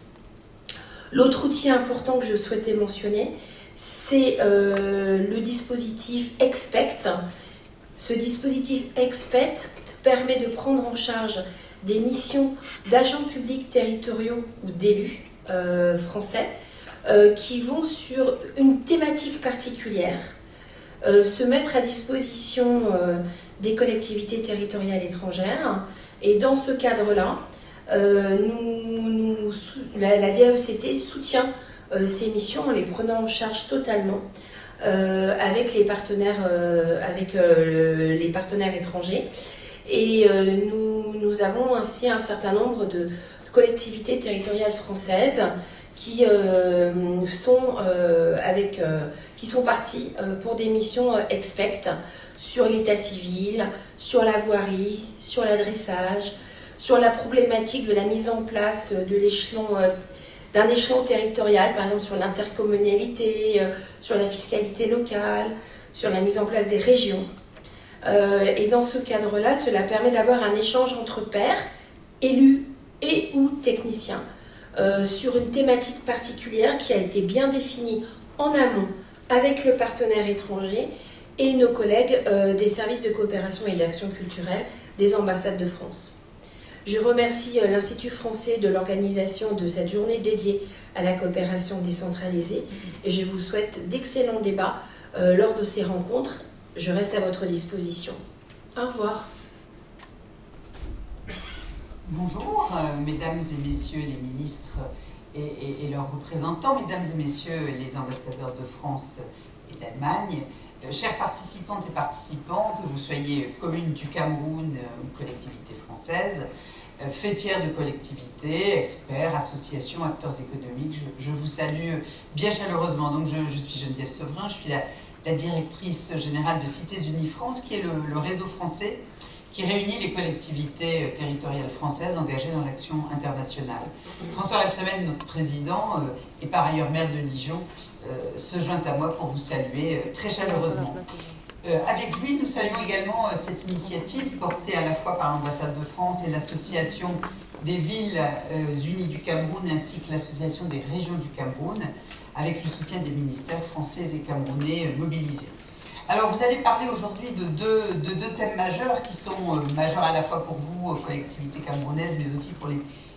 S7: L'autre outil important que je souhaitais mentionner, c'est le dispositif Expect. Ce dispositif Expect permet de prendre en charge des missions d'agents publics territoriaux ou d'élus français qui vont sur une thématique particulière, se mettre à disposition des collectivités territoriales étrangères. Et dans ce cadre-là, la DECT soutient ces missions en les prenant en charge totalement avec les partenaires, les partenaires étrangers. Et nous avons ainsi un certain nombre de collectivités territoriales françaises qui sont parties pour des missions Expect sur l'état civil, sur la voirie, sur l'adressage, sur la problématique de la mise en place de d'un échelon territorial, par exemple sur l'intercommunalité, sur la fiscalité locale, sur la mise en place des régions. Et dans ce cadre-là, cela permet d'avoir un échange entre pairs, élus et ou techniciens, sur une thématique particulière qui a été bien définie en amont avec le partenaire étranger et nos collègues des services de coopération et d'action culturelle des ambassades de France. Je remercie l'Institut français de l'organisation de cette journée dédiée à la coopération décentralisée et je vous souhaite d'excellents débats lors de ces rencontres. Je reste à votre disposition. Au revoir.
S8: Bonjour, mesdames et messieurs les ministres et leurs représentants, mesdames et messieurs les ambassadeurs de France et d'Allemagne, chers participantes et participants, que vous soyez commune du Cameroun ou collectivité française, fêtières de collectivités, experts, associations, acteurs économiques, je vous salue bien chaleureusement. Donc je suis Geneviève Sevrin, je suis la directrice générale de Cités Unies France, qui est le réseau français qui réunit les collectivités territoriales françaises engagées dans l'action internationale. François Rebsamen, notre président, et par ailleurs maire de Dijon, se joint à moi pour vous saluer très chaleureusement. Avec lui, nous saluons également cette initiative portée à la fois par l'ambassade de France et l'association des villes unies du Cameroun ainsi que l'association des régions du Cameroun, avec le soutien des ministères français et camerounais mobilisés. Alors vous allez parler aujourd'hui de deux thèmes majeurs qui sont majeurs à la fois pour vous, collectivités camerounaises, mais aussi pour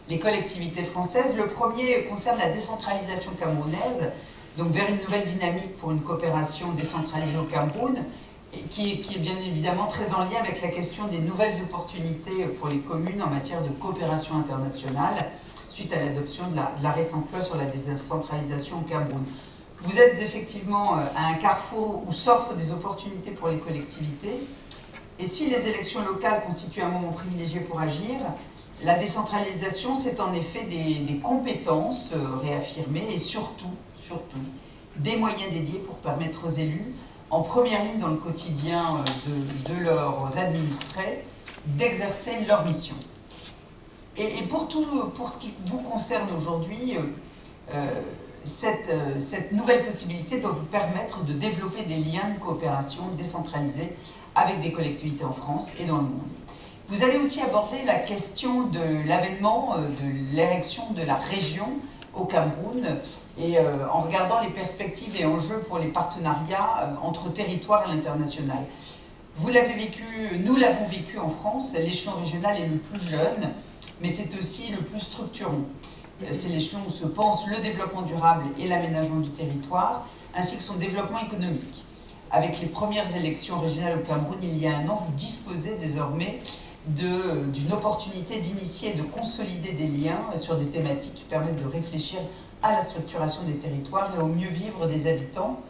S8: les collectivités françaises. Le premier concerne la décentralisation camerounaise, donc vers une nouvelle dynamique pour une coopération décentralisée au Cameroun, qui est bien évidemment très en lien avec la question des nouvelles opportunités pour les communes en matière de coopération internationale, suite à l'adoption de la récente loi sur la décentralisation au Cameroun. Vous êtes effectivement à un carrefour où s'offrent des opportunités pour les collectivités. Et si les élections locales constituent un moment privilégié pour agir, La décentralisation, c'est en effet des compétences réaffirmées et surtout, des moyens dédiés pour permettre aux élus, en première ligne dans le quotidien de leurs administrés, d'exercer leur mission. Et pour ce qui vous concerne aujourd'hui, cette nouvelle possibilité doit vous permettre de développer des liens de coopération décentralisés avec des collectivités en France et dans le monde. Vous allez aussi aborder la question de l'avènement de l'érection de la région au Cameroun et en regardant les perspectives et enjeux pour les partenariats entre territoires et l'international. Vous l'avez vécu, nous l'avons vécu en France, l'échelon régional est le plus jeune, mais c'est aussi le plus structurant. C'est l'échelon où se pense le développement durable et l'aménagement du territoire, ainsi que son développement économique. Avec les premières élections régionales au Cameroun, il y a un an, vous disposez désormais d'une opportunité d'initier et de consolider des liens sur des thématiques qui permettent de réfléchir à la structuration des territoires et au mieux vivre des habitants,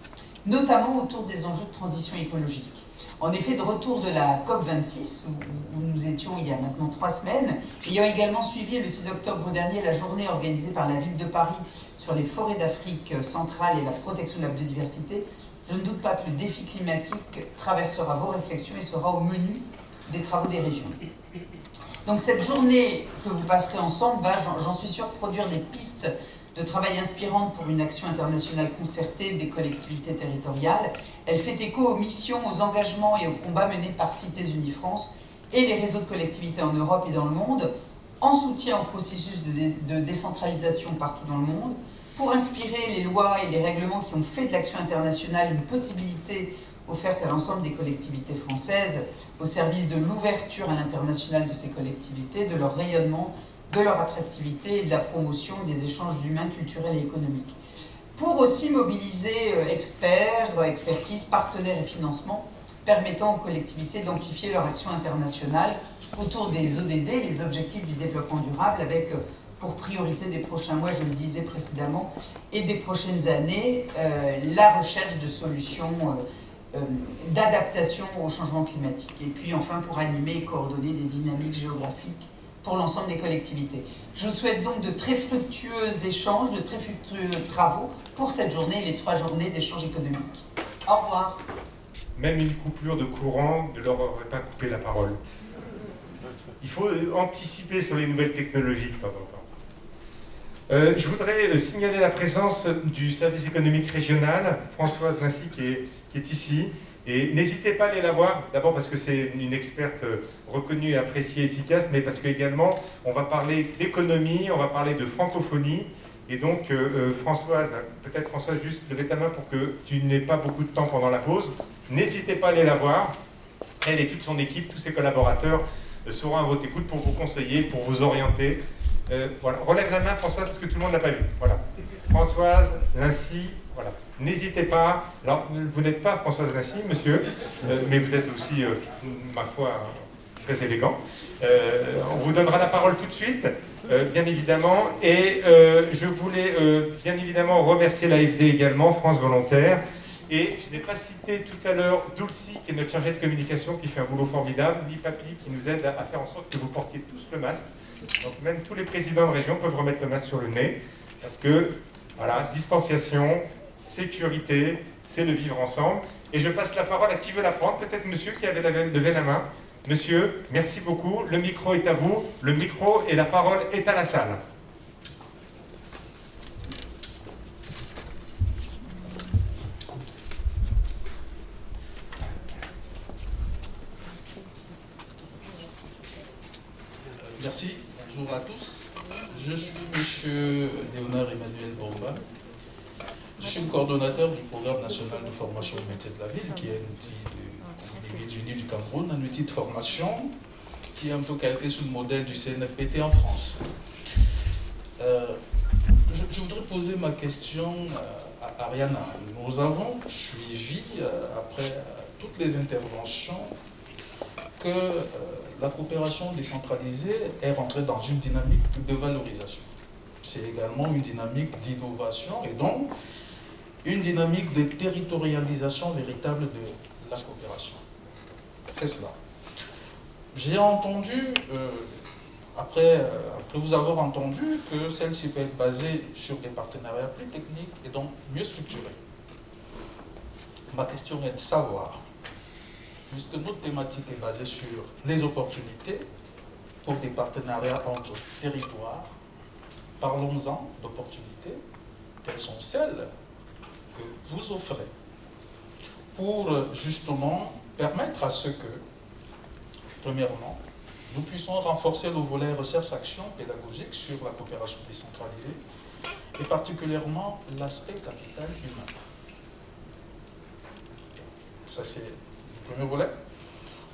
S8: notamment autour des enjeux de transition écologique. En effet, de retour de la COP26, où nous étions il y a maintenant 3 semaines, ayant également suivi le 6 octobre dernier la journée organisée par la ville de Paris sur les forêts d'Afrique centrale et la protection de la biodiversité, je ne doute pas que le défi climatique traversera vos réflexions et sera au menu des travaux des régions. Donc cette journée que vous passerez ensemble va, j'en suis sûre, produire des pistes de travail inspirantes pour une action internationale concertée des collectivités territoriales. Elle fait écho aux missions, aux engagements et aux combats menés par Cités Unies France et les réseaux de collectivités en Europe et dans le monde, en soutien au processus de décentralisation partout dans le monde, pour inspirer les lois et les règlements qui ont fait de l'action internationale une possibilité offerte à l'ensemble des collectivités françaises, au service de l'ouverture à l'international de ces collectivités, de leur rayonnement, de leur attractivité et de la promotion des échanges humains, culturels et économiques. Pour aussi mobiliser experts, expertises, partenaires et financements, permettant aux collectivités d'amplifier leur action internationale autour des ODD, les objectifs du développement durable, avec pour priorité des prochains mois, je le disais précédemment, et des prochaines années, la recherche de solutions d'adaptation au changement climatique. Et puis enfin, pour animer et coordonner des dynamiques géographiques pour l'ensemble des collectivités. Je vous souhaite donc de très fructueux échanges, de très fructueux travaux pour cette journée et les 3 journées d'échanges économiques. Au revoir.
S1: Même une coupure de courant ne leur aurait pas coupé la parole. Il faut anticiper sur les nouvelles technologies de temps en temps. Je voudrais signaler la présence du service économique régional, Françoise Lincy, qui est ici. Et n'hésitez pas à aller la voir, d'abord parce que c'est une experte reconnue, appréciée, efficace, mais parce qu'également, on va parler d'économie, on va parler de francophonie. Et donc, Françoise, peut-être Françoise, juste levez ta main pour que tu n'aies pas beaucoup de temps pendant la pause. N'hésitez pas à aller la voir. Elle et toute son équipe, tous ses collaborateurs seront à votre écoute pour vous conseiller, pour vous orienter. Voilà. Relève la main, Françoise, parce que tout le monde n'a pas vu. Voilà. Françoise Lincy, voilà. N'hésitez pas. Alors, vous n'êtes pas Françoise Lincy, monsieur, mais vous êtes aussi, ma foi, très élégant. On vous donnera la parole tout de suite, bien évidemment. Et je voulais, bien évidemment, remercier l'AFD également, France Volontaire. Et je n'ai pas cité tout à l'heure Dulcie, qui est notre chargée de communication, qui fait un boulot formidable, ni Papy, qui nous aide à faire en sorte que vous portiez tous le masque. Donc même tous les présidents de région peuvent remettre le masque sur le nez, parce que, voilà, distanciation, sécurité, c'est le vivre ensemble. Et je passe la parole à qui veut la prendre, peut-être monsieur qui avait levé la main. Monsieur, merci beaucoup, le micro est à vous, le micro et la parole est à la salle.
S9: Merci, bonjour à tous. Je suis monsieur Léonard Emmanuel Bomba. Je suis le coordonnateur du programme national de formation au métier de la ville, qui est un outil des Villes Unies du Cameroun, un outil de formation qui est un peu calqué sur le modèle du CNFPT en France. Je voudrais poser ma question à Ariana. Nous avons suivi, après toutes les interventions, que la coopération décentralisée est rentrée dans une dynamique de valorisation. C'est également une dynamique d'innovation et donc une dynamique de territorialisation véritable de la coopération. C'est cela. J'ai entendu après vous avoir entendu, que celle-ci peut être basée sur des partenariats plus techniques et donc mieux structurés. Ma question est de savoir, puisque notre thématique est basée sur les opportunités pour des partenariats entre territoires, parlons-en d'opportunités. Quelles sont celles que vous offrez pour justement permettre à ce que, premièrement, nous puissions renforcer le volet recherche-action pédagogique sur la coopération décentralisée et particulièrement l'aspect capital humain. Ça, c'est le premier volet.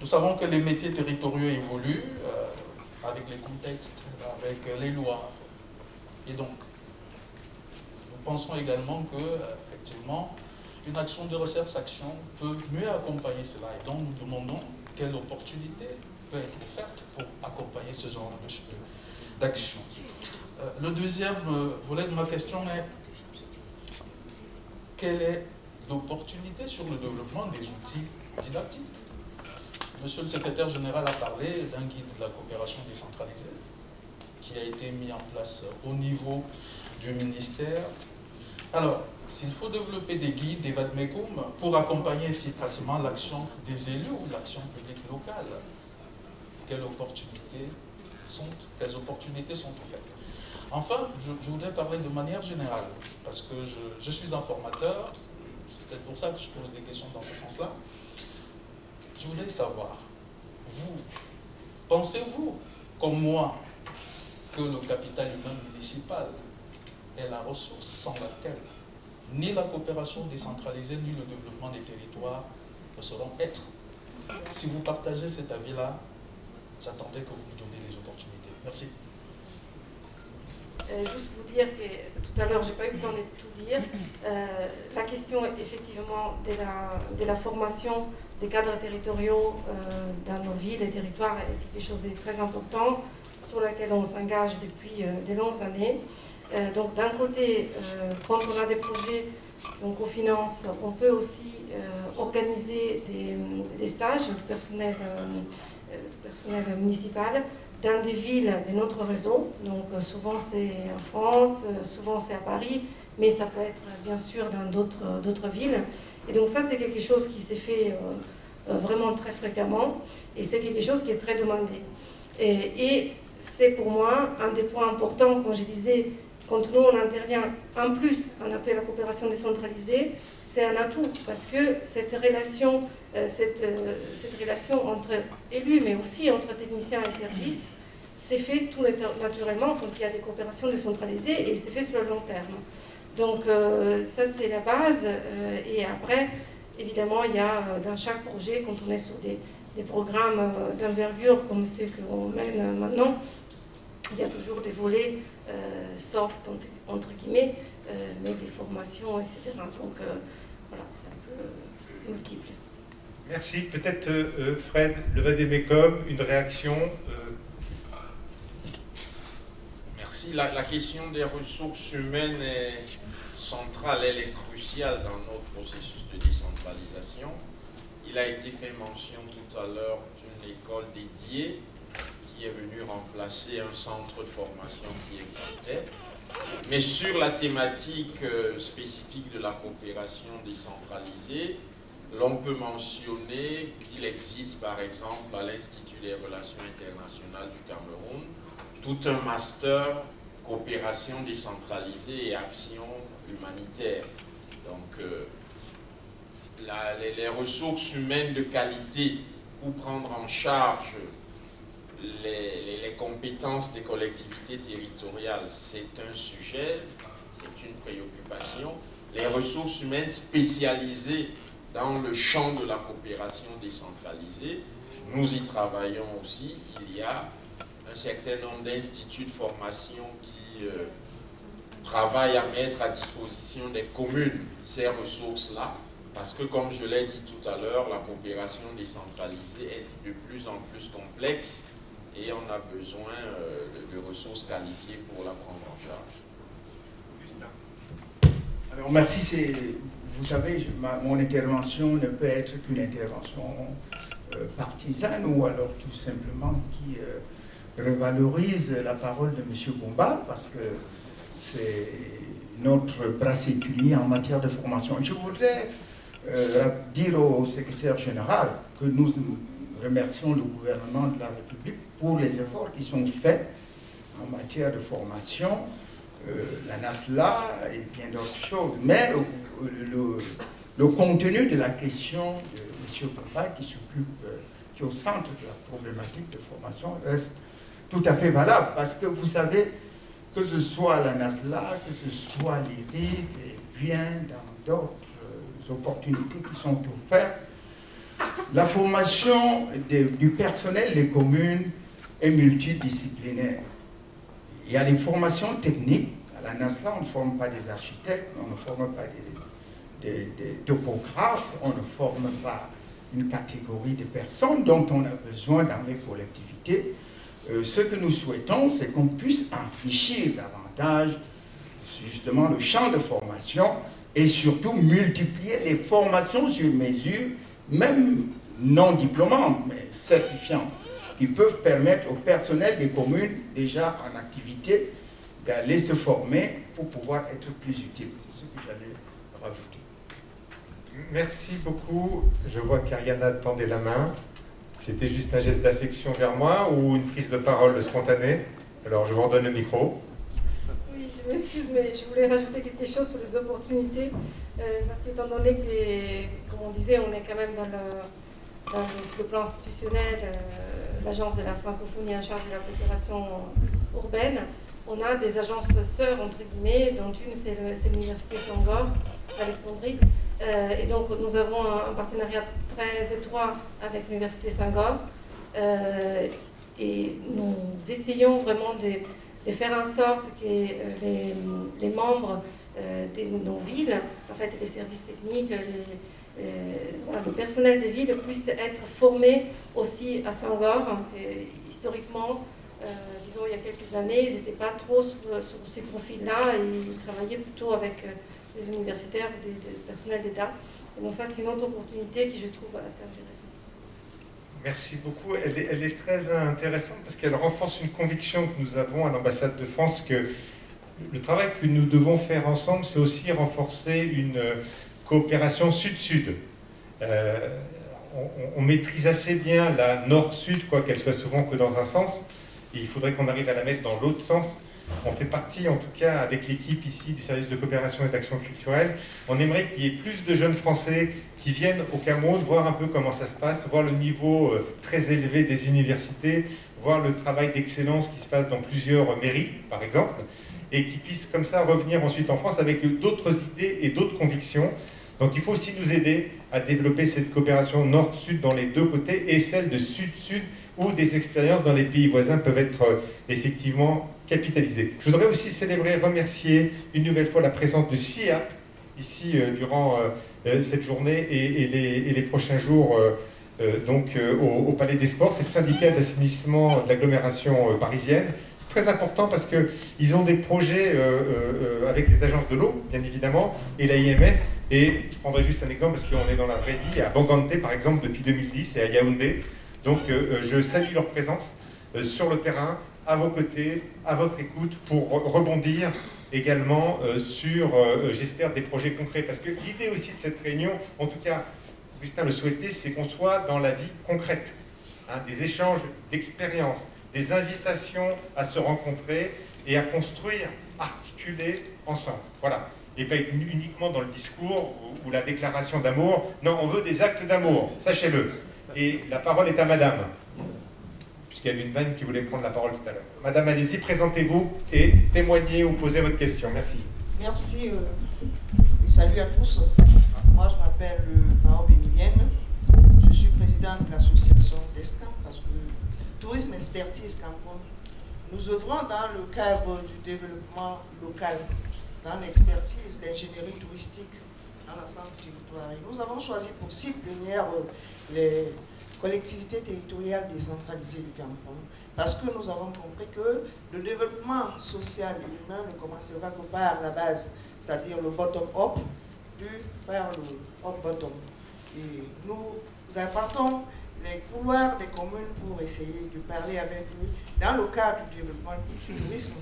S9: Nous savons que les métiers territoriaux évoluent avec les contextes, avec les lois. Et donc, nous pensons également que, effectivement, une action de recherche-action peut mieux accompagner cela. Et donc, nous demandons quelle opportunité peut être offerte pour accompagner ce genre d'action. Le deuxième volet de ma question est quelle est l'opportunité sur le développement des outils didactiques? Monsieur le secrétaire général a parlé d'un guide de la coopération décentralisée qui a été mis en place au niveau du ministère. Alors, s'il faut développer des guides, des vademecum pour accompagner efficacement l'action des élus ou l'action publique locale, quelles opportunités sont offertes? Enfin, je voudrais parler de manière générale, parce que je suis un formateur, c'est peut-être pour ça que je pose des questions dans ce sens-là. Je voudrais savoir, vous, pensez-vous, comme moi, que le capital humain municipal est la ressource sans laquelle ni la coopération décentralisée ni le développement des territoires ne sauront être? Si vous partagez cet avis-là, j'attendais que vous me donniez les opportunités. Merci.
S4: Juste vous dire que tout à l'heure, je n'ai pas eu le temps de tout dire. La question, effectivement, de la formation des cadres territoriaux dans nos villes et territoires est quelque chose de très important, sur laquelle on s'engage depuis de longues années. Donc, d'un côté, quand on a des projets donc, aux finances, on peut aussi organiser des stages du personnel municipal dans des villes de notre réseau. Donc souvent c'est en France, souvent c'est à Paris, mais ça peut être bien sûr dans d'autres villes. Et donc ça c'est quelque chose qui s'est fait vraiment très fréquemment et c'est quelque chose qui est très demandé. Et c'est pour moi un des points importants, quand je disais, quand nous on intervient en plus on appelle la coopération décentralisée, c'est un atout parce que cette relation entre élus, mais aussi entre techniciens et services, c'est fait tout naturellement quand il y a des coopérations décentralisées et c'est fait sur le long terme. Donc ça c'est la base. Et après, évidemment, il y a dans chaque projet, quand on est sur des programmes d'envergure comme ceux qu'on mène maintenant, il y a toujours des volets soft, entre guillemets, mais des formations, etc. Donc voilà, c'est un peu multiple.
S1: Merci. Peut-être, Fred, le vademecum, une réaction
S5: Merci. La question des ressources humaines est centrale, elle est cruciale dans notre processus de décentralisation. Il a été fait mention tout à l'heure d'une école dédiée qui est venue remplacer un centre de formation qui existait. Mais sur la thématique spécifique de la coopération décentralisée, l'on peut mentionner qu'il existe par exemple à l'Institut des relations internationales du Cameroun tout un master coopération décentralisée et action humanitaire. Donc les ressources humaines de qualité pour prendre en charge les compétences des collectivités territoriales, c'est un sujet, c'est une préoccupation. Les ressources humaines spécialisées dans le champ de la coopération décentralisée, nous y travaillons aussi. Il y a un certain nombre d'instituts de formation qui travaillent à mettre à disposition des communes ces ressources-là, parce que comme je l'ai dit tout à l'heure, la coopération décentralisée est de plus en plus complexe et on a besoin de ressources qualifiées pour la prendre en charge.
S6: Alors merci, vous savez, mon intervention ne peut être qu'une intervention partisane ou alors tout simplement qui revalorise la parole de M. Bomba, parce que c'est notre bras séculier en matière de formation. Je voudrais dire au secrétaire général que nous remercions le gouvernement de la République pour les efforts qui sont faits en matière de formation, la NASLA et bien d'autres choses. Mais le contenu de la question de M. Bomba qui est au centre de la problématique de formation reste tout à fait valable, parce que vous savez, que ce soit la NASLA, que ce soit l'IRID, et bien dans d'autres opportunités qui sont offertes, la formation du personnel des communes est multidisciplinaire. Il y a des formations techniques. À la NASLA, on ne forme pas des architectes, on ne forme pas des topographes, on ne forme pas une catégorie de personnes dont on a besoin dans les collectivités. Ce que nous souhaitons, c'est qu'on puisse enrichir davantage justement le champ de formation et surtout multiplier les formations sur mesure, même non diplômantes, mais certifiantes, qui peuvent permettre au personnel des communes déjà en activité d'aller se former pour pouvoir être plus utile. C'est ce que j'allais rajouter.
S1: Merci beaucoup. Je vois qu'Ariana tendait la main. C'était juste un geste d'affection vers moi ou une prise de parole spontanée? Alors, je vous redonne le micro.
S4: Oui, je m'excuse, mais je voulais rajouter quelque chose sur les opportunités, parce qu'étant donné que, comme on disait, on est quand même dans le plan institutionnel, l'agence de la francophonie en charge de la coopération urbaine, on a des agences sœurs, entre guillemets, dont une, c'est l'Université Senghor, d'Alexandrie. Et donc, nous avons un partenariat très étroit avec l'Université Senghor. Et nous essayons vraiment de faire en sorte que les membres de nos villes, en fait, les services techniques, le personnel des villes puissent être formés aussi à Senghor. Historiquement, disons il y a quelques années, ils n'étaient pas trop sur ces profils-là, et ils travaillaient plutôt avec des universitaires ou des personnels d'État. Donc ça, c'est une autre opportunité qui, je trouve, assez intéressante.
S1: Merci beaucoup. Elle est très intéressante parce qu'elle renforce une conviction que nous avons à l'ambassade de France, que le travail que nous devons faire ensemble, c'est aussi renforcer une coopération sud-sud. On maîtrise assez bien la nord-sud, quoi qu'elle soit souvent que dans un sens, et il faudrait qu'on arrive à la mettre dans l'autre sens. On fait partie, en tout cas, avec l'équipe ici du service de coopération et d'action culturelle. On aimerait qu'il y ait plus de jeunes Français qui viennent au Cameroun, voir un peu comment ça se passe, voir le niveau très élevé des universités, voir le travail d'excellence qui se passe dans plusieurs mairies, par exemple, et qui puissent comme ça revenir ensuite en France avec d'autres idées et d'autres convictions. Donc il faut aussi nous aider à développer cette coopération nord-sud dans les deux côtés et celle de sud-sud, où des expériences dans les pays voisins peuvent être effectivement capitalisées. Je voudrais aussi célébrer, remercier une nouvelle fois la présence de SIAP ici durant cette journée et les prochains jours au Palais des Sports. C'est le syndicat d'assainissement de l'agglomération parisienne. Très important parce qu'ils ont des projets avec les agences de l'eau, bien évidemment, et la IMF. Et je prendrai juste un exemple parce qu'on est dans la vraie vie, à Bangante par exemple depuis 2010 et à Yaoundé. Donc je salue leur présence sur le terrain, à vos côtés, à votre écoute, pour rebondir également sur, j'espère, des projets concrets. Parce que l'idée aussi de cette réunion, en tout cas, Augustin le souhaitait, c'est qu'on soit dans la vie concrète, hein, des échanges d'expériences, des invitations à se rencontrer et à construire, articuler ensemble. Voilà. Et pas uniquement dans le discours ou la déclaration d'amour. Non, on veut des actes d'amour, sachez-le. Et la parole est à madame, puisqu'il y avait une dame qui voulait prendre la parole tout à l'heure. Madame, allez-y, présentez-vous et témoignez ou posez votre question. Merci.
S10: Merci et salut à tous. Moi, je m'appelle Maob Emilienne. Je suis présidente de l'association DESCAM, parce que Tourisme Expertise Cameroun, nous œuvrons dans le cadre du développement local, dans l'expertise, l'ingénierie touristique dans l'ensemble du territoire. Et nous avons choisi pour cible plénière les collectivités territoriales décentralisées du Cameroun, parce que nous avons compris que le développement social et humain ne commencera que par la base, c'est-à-dire le bottom-up, puis par le top-bottom. Et nous apportons les couloirs des communes pour essayer de parler avec lui dans le cadre du développement du tourisme.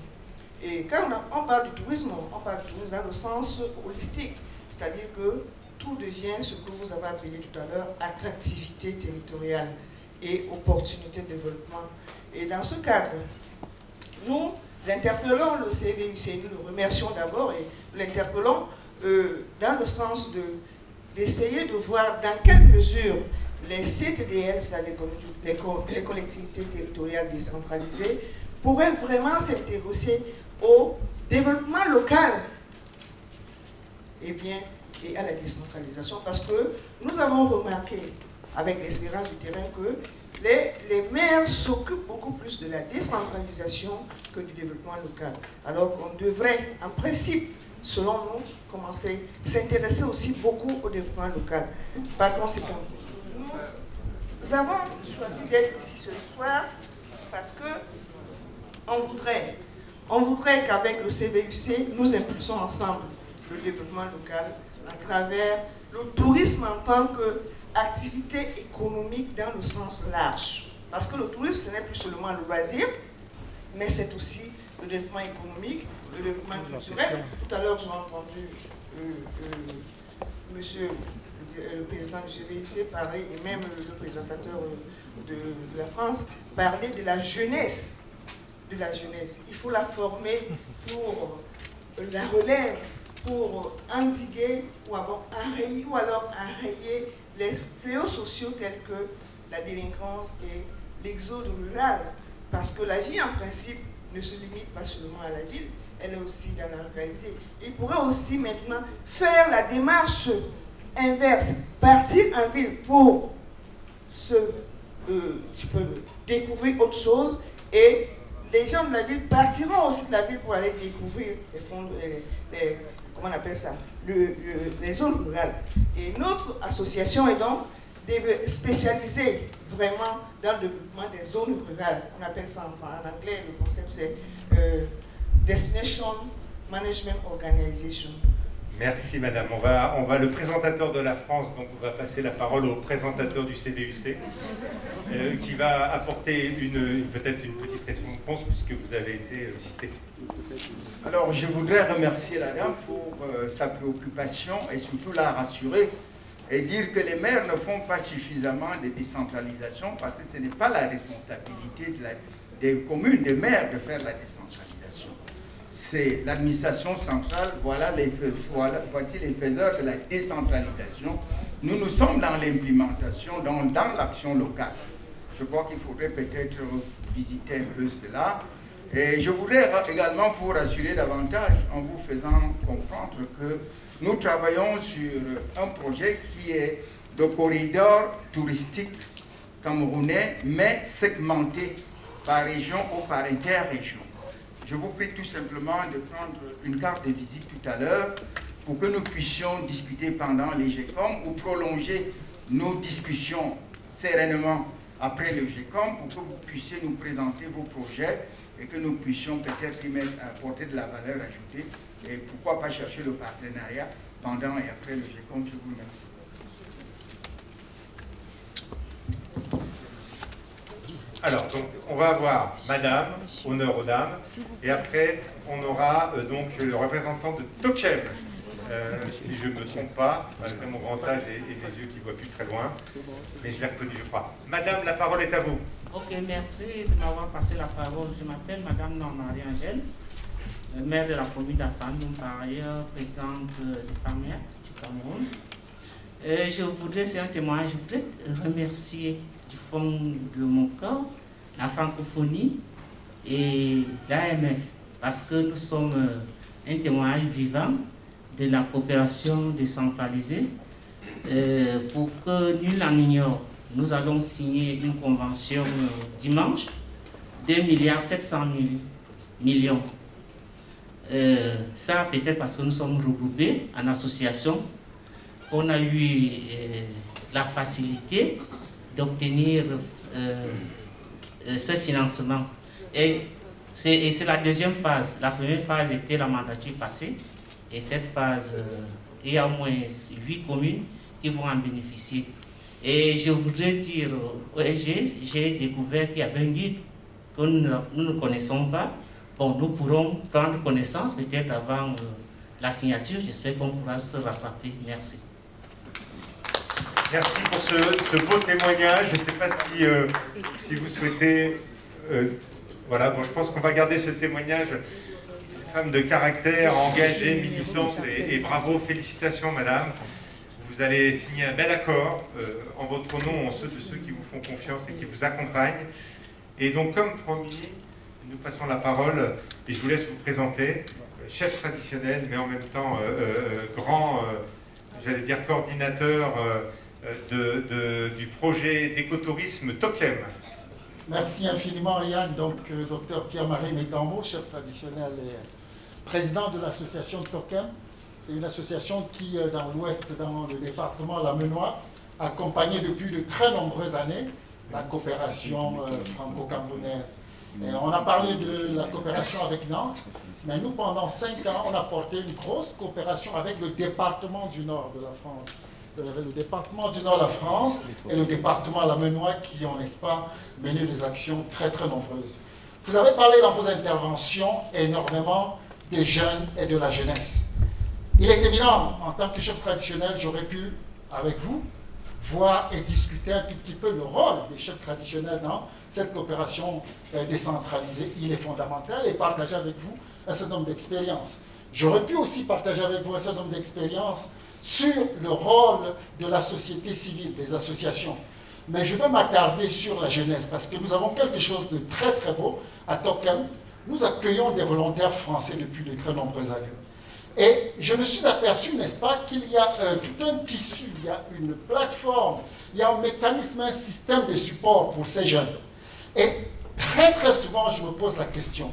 S10: Et quand on parle du tourisme dans le sens holistique, c'est-à-dire que tout devient ce que vous avez appelé tout à l'heure attractivité territoriale et opportunité de développement. Et dans ce cadre, nous interpellons le CVUC, nous le remercions d'abord et l'interpellons dans le sens d'essayer de voir dans quelle mesure les CTDL, c'est-à-dire les collectivités territoriales décentralisées, pourraient vraiment s'intéresser au développement local et à la décentralisation, parce que nous avons remarqué avec l'expérience du terrain que les maires s'occupent beaucoup plus de la décentralisation que du développement local. Alors qu'on devrait, en principe, selon nous, commencer à s'intéresser aussi beaucoup au développement local. Par conséquent, nous avons choisi d'être ici ce soir parce que on voudrait qu'avec le CVUC, nous impulsons ensemble le développement local à travers le tourisme en tant qu'activité économique dans le sens large. Parce que le tourisme, ce n'est plus seulement le loisir, mais c'est aussi le développement économique, le développement culturel. Tout à l'heure, j'ai entendu monsieur le président du CVIC parler, et même le présentateur de la France, parler de la jeunesse. Il faut la former pour la relève, pour endiguer ou alors enrayer les fléaux sociaux tels que la délinquance et l'exode rural. Parce que la vie, en principe, ne se limite pas seulement à la ville, elle est aussi dans la ruralité. Il pourrait aussi maintenant faire la démarche inverse, partir en ville pour découvrir autre chose, et les gens de la ville partiront aussi de la ville pour aller découvrir les zones rurales. Et notre association est donc spécialisée vraiment dans le développement des zones rurales. On appelle ça en anglais, le concept c'est Destination Management Organization.
S1: Merci madame. On va le présentateur de la France, donc on va passer la parole au présentateur du CVUC, qui va apporter peut-être une petite réponse puisque vous avez été cité.
S6: Alors je voudrais remercier la dame pour sa préoccupation et surtout la rassurer et dire que les maires ne font pas suffisamment de décentralisation parce que ce n'est pas la responsabilité des communes, des maires de faire la décentralisation. C'est l'administration centrale, voici les faiseurs de la décentralisation. Nous sommes dans l'implémentation, dans l'action locale. Je crois qu'il faudrait peut-être visiter un peu cela. Et je voudrais également vous rassurer davantage en vous faisant comprendre que nous travaillons sur un projet qui est le corridor touristique camerounais, mais segmenté par région ou par interrégion. Je vous prie tout simplement de prendre une carte de visite tout à l'heure pour que nous puissions discuter pendant les GECOM ou prolonger nos discussions sereinement après le GECOM pour que vous puissiez nous présenter vos projets et que nous puissions peut-être y apporter de la valeur ajoutée et pourquoi pas chercher le partenariat pendant et après le GECOM. Je vous remercie.
S1: Alors, donc, on va avoir madame, honneur aux dames, et après, on aura donc le représentant de Tochem, si je ne me trompe pas, malgré mon grand âge et mes yeux qui ne voient plus très loin, mais je l'ai reconnu, je crois. Madame, la parole est à vous.
S11: Ok, merci de m'avoir passé la parole. Je m'appelle madame Normandie Angèle, maire de la commune d'Afandoum, par ailleurs présidente des femmes du Cameroun. Je voudrais, c'est un témoignage, je voudrais remercier du fond de mon cœur la francophonie et l'AMF, parce que nous sommes un témoignage vivant de la coopération décentralisée. Pour que nul n'en ignore, nous allons signer une convention dimanche, 2,7 milliards. Ça peut-être parce que nous sommes regroupés en association. On a eu la facilité d'obtenir ce financement. Et c'est la deuxième phase. La première phase était la mandature passée. Et cette phase, il y a au moins 8 communes qui vont en bénéficier. Et je voudrais dire au EG, j'ai découvert qu'il y avait un guide que nous ne connaissons pas. Bon, nous pourrons prendre connaissance peut-être avant la signature. J'espère qu'on pourra se rattraper. Merci.
S1: Merci pour ce beau témoignage. Je ne sais pas si vous souhaitez... voilà, bon, je pense qu'on va garder ce témoignage. Une femme de caractère, engagée, militante, et bravo, félicitations madame. Vous allez signer un bel accord en votre nom, en ceux de ceux qui vous font confiance et qui vous accompagnent. Et donc, comme promis, nous passons la parole, et je vous laisse vous présenter, chef traditionnel, mais en même temps grand, j'allais dire coordinateur du projet d'écotourisme Tokem.
S12: Merci infiniment Yann, donc docteur Pierre-Marie Métambo, chef traditionnel et président de l'association Tokem. C'est une association qui, dans l'ouest, dans le département Lamenois, a accompagné depuis de très nombreuses années la coopération franco-camerounaise. Et on a parlé de la coopération avec Nantes, mais nous, pendant 5 ans, on a porté une grosse coopération avec le département du Nord de la France. Le département du Nord de la France et le département Lamenois qui ont, n'est-ce pas, mené des actions très très nombreuses. Vous avez parlé dans vos interventions énormément des jeunes et de la jeunesse. Il est évident, en tant que chef traditionnel, j'aurais pu, avec vous, voir et discuter un tout petit peu le rôle des chefs traditionnels dans cette coopération décentralisée. Il est fondamental et partager avec vous un certain nombre d'expériences. J'aurais pu aussi partager avec vous un certain nombre d'expériences sur le rôle de la société civile, des associations. Mais je vais m'attarder sur la jeunesse parce que nous avons quelque chose de très très beau à Tokem. Nous accueillons des volontaires français depuis de très nombreuses années. Et je me suis aperçu, n'est-ce pas, qu'il y a tout un tissu, il y a une plateforme, il y a un mécanisme, un système de support pour ces jeunes. Et très très souvent, je me pose la question,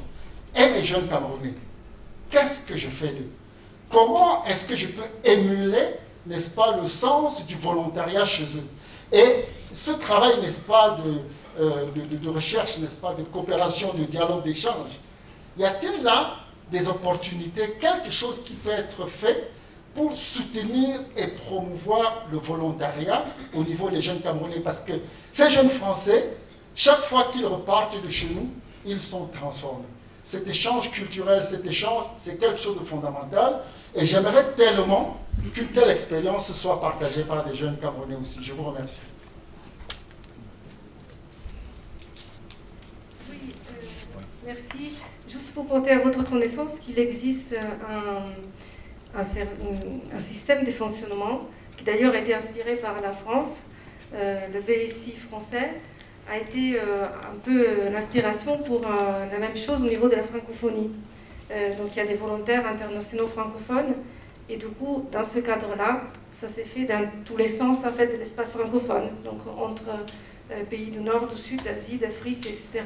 S12: et les jeunes Camerounais, qu'est-ce que je fais d'eux? Comment est-ce que je peux émuler, n'est-ce pas, le sens du volontariat chez eux? Et ce travail, n'est-ce pas, de recherche, n'est-ce pas, de coopération, de dialogue, d'échange, y a-t-il là des opportunités, quelque chose qui peut être fait pour soutenir et promouvoir le volontariat au niveau des jeunes Camerounais? Parce que ces jeunes Français, chaque fois qu'ils repartent de chez nous, ils sont transformés. Cet échange culturel, cet échange, c'est quelque chose de fondamental. Et j'aimerais tellement qu'une telle expérience soit partagée par des jeunes Camerounais aussi. Je vous remercie.
S4: Oui, merci. Juste pour porter à votre connaissance qu'il existe un système de fonctionnement qui d'ailleurs a été inspiré par la France. Le VSI français a été un peu l'inspiration pour la même chose au niveau de la francophonie. Donc il y a des volontaires internationaux francophones et du coup, dans ce cadre-là, ça s'est fait dans tous les sens en fait, de l'espace francophone, donc entre pays du Nord, du Sud, d'Asie, d'Afrique, etc.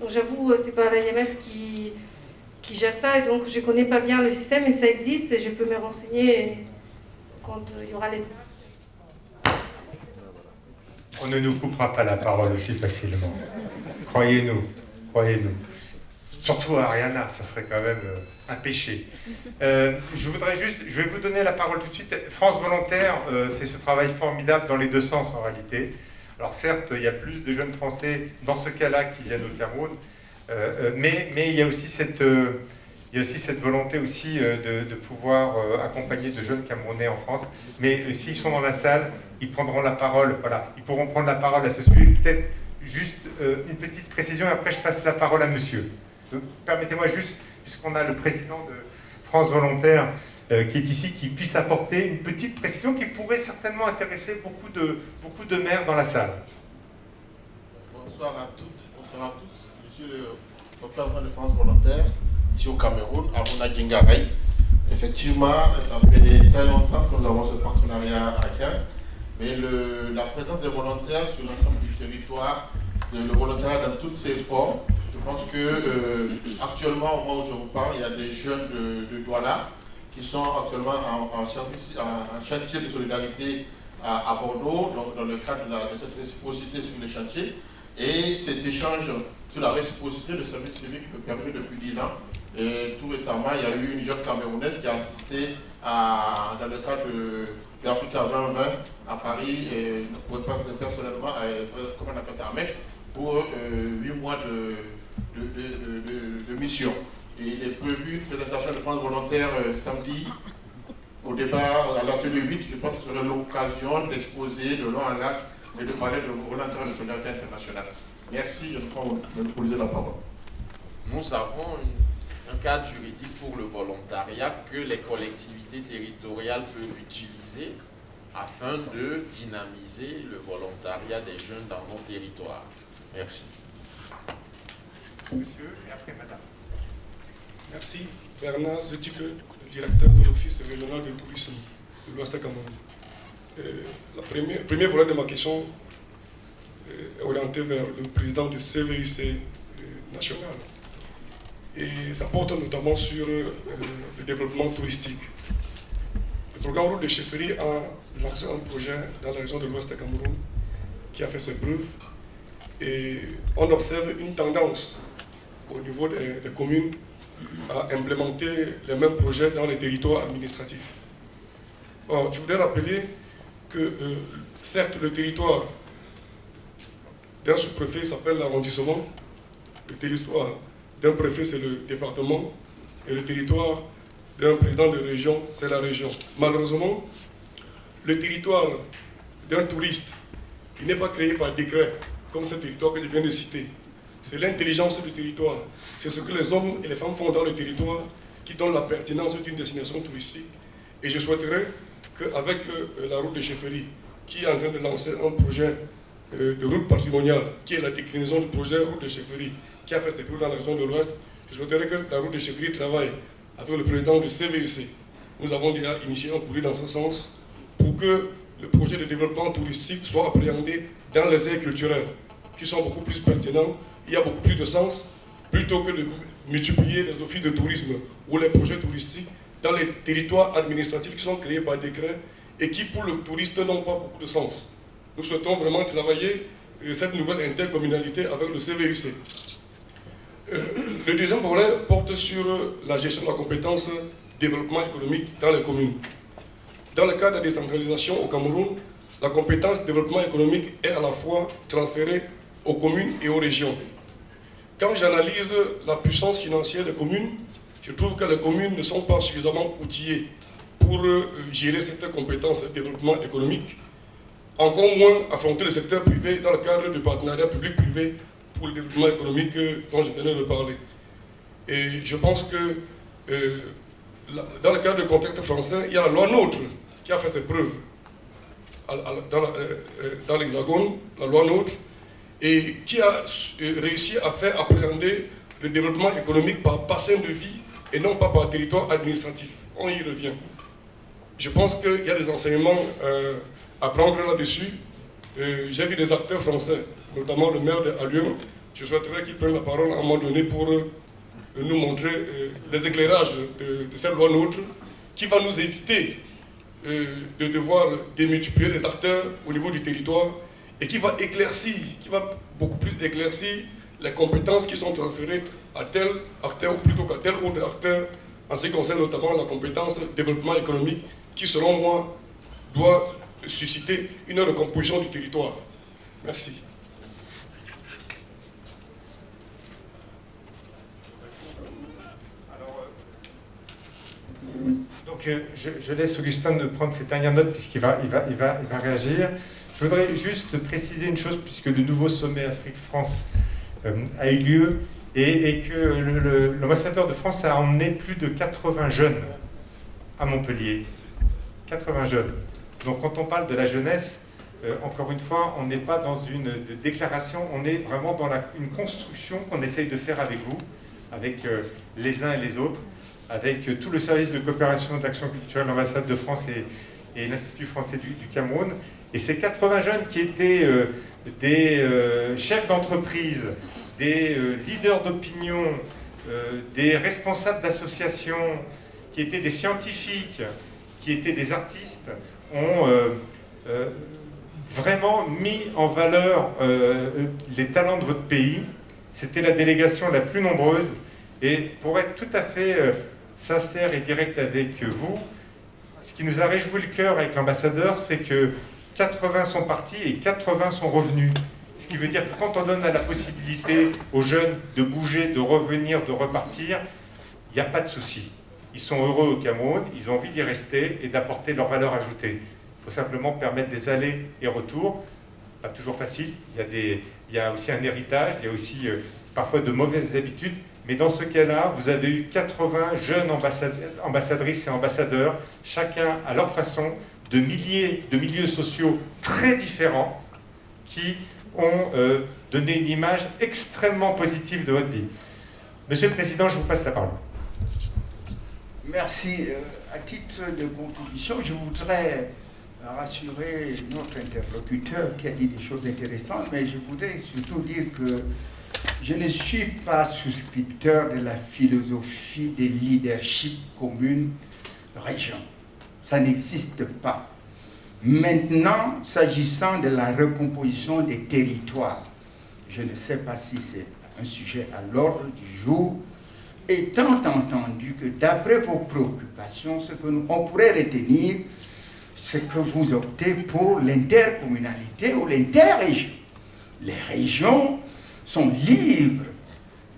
S4: Donc j'avoue, c'est pas l'IMF qui gère ça, et donc je connais pas bien le système, mais ça existe, et je peux me renseigner quand il y aura les...
S1: On ne nous coupera pas la parole aussi facilement. Croyez-nous, croyez-nous. Surtout à Ariana, ça serait quand même un péché. Je vais vous donner la parole tout de suite. France Volontaire fait ce travail formidable dans les deux sens en réalité. Alors certes, il y a plus de jeunes Français dans ce cas-là qui viennent au Cameroun, mais il y a aussi cette volonté aussi de pouvoir accompagner de jeunes Camerounais en France. Mais s'ils sont dans la salle, ils prendront la parole, voilà, ils pourront prendre la parole à ce sujet. Peut-être juste une petite précision, et après je passe la parole à monsieur. Permettez-moi juste, puisqu'on a le président de France Volontaire qui est ici, qui puisse apporter une petite précision qui pourrait certainement intéresser beaucoup de maires dans la salle.
S13: Bonsoir à toutes, bonsoir à tous. Je suis le représentant de France Volontaire, ici au Cameroun, à Mouna-Djingarey. Effectivement, ça fait très longtemps que nous avons ce partenariat à Cannes, mais la présence des volontaires sur l'ensemble du territoire, le volontariat dans toutes ses formes, je pense que actuellement, au moment où je vous parle, il y a des jeunes de Douala qui sont actuellement en chantier de solidarité à Bordeaux, donc dans le cadre de cette réciprocité sur les chantiers. Et cet échange sur la réciprocité, le service civique me permet depuis 10 ans. Et tout récemment, il y a eu une jeune Camerounaise qui a assisté dans le cadre l'Africa 2020 à Paris, et personnellement, comment on appelle ça, à Metz, pour 8 mois de mission. Et il est prévu une présentation de France volontaire samedi, au départ, à l'atelier 8. Je pense que ce serait l'occasion d'exposer de long en large et de parler de volontaires de solidarité internationale. Merci, je vais monopoliser la parole.
S5: Nous avons un cadre juridique pour le volontariat que les collectivités territoriales peuvent utiliser afin de dynamiser le volontariat des jeunes dans nos territoires. Merci.
S2: Monsieur, et après madame.
S14: Merci. Bernard Zetique, le directeur de l'Office régional de tourisme de l'Ouest Cameroun. Le premier volet de ma question est orienté vers le président du CVUC national. Et ça porte notamment sur le développement touristique. Le programme Route de Chefferie a lancé un projet dans la région de l'Ouest Cameroun qui a fait ses preuves. Et on observe une tendance au niveau des communes à implémenter les mêmes projets dans les territoires administratifs. Or, je voudrais rappeler que, certes, le territoire d'un sous-préfet s'appelle l'arrondissement, le territoire d'un préfet, c'est le département, et le territoire d'un président de région, c'est la région. Malheureusement, le territoire d'un touriste, il n'est pas créé par décret, comme ce territoire que je viens de citer. C'est l'intelligence du territoire. C'est ce que les hommes et les femmes font dans le territoire qui donne la pertinence d'une destination touristique. Et je souhaiterais qu'avec la route de Chefferie, qui est en train de lancer un projet de route patrimoniale, qui est la déclinaison du projet route de Chefferie, qui a fait ses preuves dans la région de l'Ouest, je souhaiterais que la route de Chefferie travaille avec le président du CVUC. Nous avons déjà initié un courrier dans ce sens pour que le projet de développement touristique soit appréhendé dans les aires culturelles, qui sont beaucoup plus pertinents. Il y a beaucoup plus de sens, plutôt que de multiplier les offices de tourisme ou les projets touristiques dans les territoires administratifs qui sont créés par décret et qui, pour le touriste, n'ont pas beaucoup de sens. Nous souhaitons vraiment travailler cette nouvelle intercommunalité avec le CVUC. Le deuxième volet porte sur la gestion de la compétence développement économique dans les communes. Dans le cadre de la décentralisation au Cameroun, la compétence développement économique est à la fois transférée aux communes et aux régions. Quand j'analyse la puissance financière des communes, je trouve que les communes ne sont pas suffisamment outillées pour gérer cette compétence de développement économique, encore moins affronter le secteur privé dans le cadre du partenariat public-privé pour le développement économique dont je venais de parler. Et je pense que dans le cadre du contexte français, il y a la loi NOTRe qui a fait ses preuves dans l'Hexagone, la loi NOTRe, et qui a réussi à faire appréhender le développement économique par bassin de vie et non pas par territoire administratif. On y revient. Je pense qu'il y a des enseignements à prendre là-dessus. J'ai vu des acteurs français, notamment le maire d'Allium. Je souhaiterais qu'il prenne la parole à un moment donné pour nous montrer les éclairages de cette loi NOTRe qui va nous éviter de devoir démultiplier les acteurs au niveau du territoire et qui va éclaircir, qui va beaucoup plus éclaircir les compétences qui sont transférées à tel acteur ou plutôt qu'à tel autre acteur en ce qui concerne notamment la compétence développement économique qui, selon moi, doit susciter une recomposition du territoire. Merci.
S1: Donc je laisse Augustin de prendre cette dernière note puisqu'il va réagir. Je voudrais juste préciser une chose, puisque le nouveau sommet Afrique-France a eu lieu et que l'ambassadeur de France a emmené plus de 80 jeunes à Montpellier. 80 jeunes. Donc quand on parle de la jeunesse, encore une fois, on n'est pas dans une déclaration, on est vraiment dans une construction qu'on essaye de faire avec vous, avec les uns et les autres, avec tout le service de coopération et d'action culturelle de l'ambassade de France et l'Institut français du Cameroun. Et ces 80 jeunes qui étaient des chefs d'entreprise, des leaders d'opinion, des responsables d'associations, qui étaient des scientifiques, qui étaient des artistes, ont vraiment mis en valeur les talents de votre pays. C'était la délégation la plus nombreuse. Et pour être tout à fait sincère et direct avec vous, Ce qui nous a réjoui le cœur avec l'ambassadeur, c'est que 80 sont partis et 80 sont revenus. Ce qui veut dire que quand on donne la possibilité aux jeunes de bouger, de revenir, de repartir, il n'y a pas de souci. Ils sont heureux au Cameroun, ils ont envie d'y rester et d'apporter leur valeur ajoutée. Il faut simplement permettre des allers et retours. Pas toujours facile, il y a aussi un héritage, il y a aussi parfois de mauvaises habitudes. Mais dans ce cas-là, vous avez eu 80 jeunes ambassadrices et ambassadeurs, chacun à leur façon, de milieux sociaux très différents, qui ont donné une image extrêmement positive de votre pays. Monsieur le Président, je vous passe la parole.
S6: Merci. À titre de contribution, je voudrais rassurer notre interlocuteur qui a dit des choses intéressantes, mais je voudrais surtout dire que je ne suis pas souscripteur de la philosophie des leaderships communes régions. Ça n'existe pas. Maintenant, s'agissant de la recomposition des territoires, je ne sais pas si c'est un sujet à l'ordre du jour, étant entendu que d'après vos préoccupations, ce que on pourrait retenir, c'est que vous optez pour l'intercommunalité ou l'interrégion. Les régions sont libres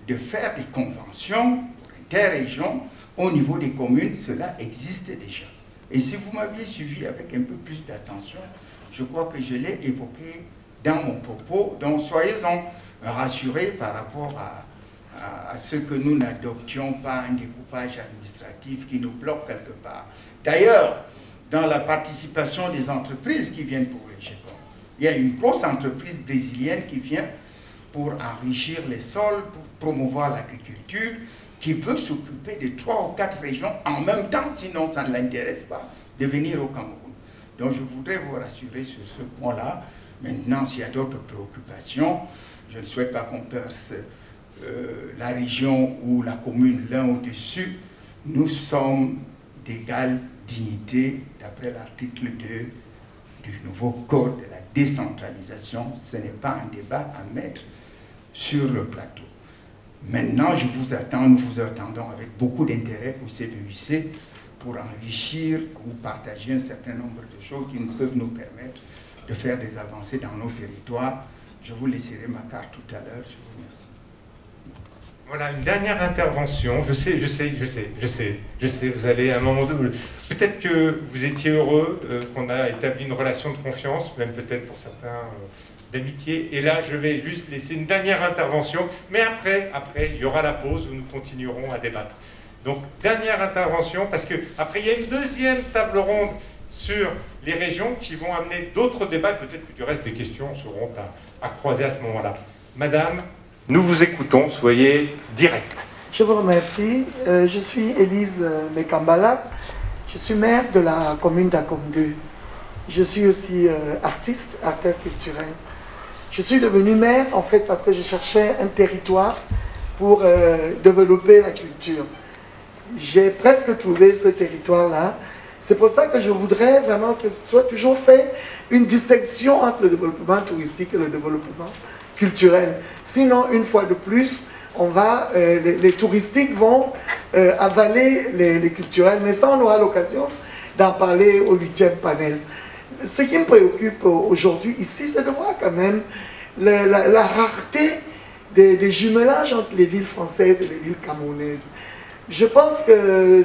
S6: de faire des conventions pour l'interrégion. Au niveau des communes, cela existe déjà. Et si vous m'aviez suivi avec un peu plus d'attention, je crois que je l'ai évoqué dans mon propos. Donc soyez-en rassurés par rapport à ce que nous n'adoptions pas un découpage administratif qui nous bloque quelque part. D'ailleurs, dans la participation des entreprises qui viennent pour les GECOM, il y a une grosse entreprise brésilienne qui vient pour enrichir les sols, pour promouvoir l'agriculture, qui veut s'occuper de 3 ou 4 régions en même temps, sinon ça ne l'intéresse pas de venir au Cameroun. Donc je voudrais vous rassurer sur ce point-là. Maintenant, s'il y a d'autres préoccupations, je ne souhaite pas qu'on perce la région ou la commune l'un au-dessus. Nous sommes d'égale dignité d'après l'article 2 du nouveau code de la décentralisation. Ce n'est pas un débat à mettre sur le plateau. Maintenant, je vous attends, nous vous attendons avec beaucoup d'intérêt au CVUC pour enrichir ou partager un certain nombre de choses qui peuvent nous permettre de faire des avancées dans nos territoires. Je vous laisserai ma carte tout à l'heure. Je vous remercie.
S1: Voilà, une dernière intervention. Je sais, vous allez à un moment donné. Peut-être que vous étiez heureux qu'on a établi une relation de confiance, même peut-être pour certains d'amitié. Et là, je vais juste laisser une dernière intervention. Mais après, il y aura la pause où nous continuerons à débattre. Donc, dernière intervention, parce qu'après, il y a une deuxième table ronde sur les régions qui vont amener d'autres débats. Peut-être que du reste des questions seront à croiser à ce moment-là. Madame, nous vous écoutons, soyez directe.
S15: Je vous remercie. Je suis Élise Mekambala. Je suis maire de la commune d'Akomdu. Je suis aussi artiste, acteur culturel. Je suis devenue maire, en fait, parce que je cherchais un territoire pour développer la culture. J'ai presque trouvé ce territoire-là. C'est pour ça que je voudrais vraiment que ce soit toujours fait une distinction entre le développement touristique et le développement culturel. Sinon, une fois de plus, les touristiques vont avaler les culturels. Mais ça, on aura l'occasion d'en parler au 8e panel. Ce qui me préoccupe aujourd'hui ici, c'est de voir quand même la rareté des jumelages entre les villes françaises et les villes camerounaises. Je pense que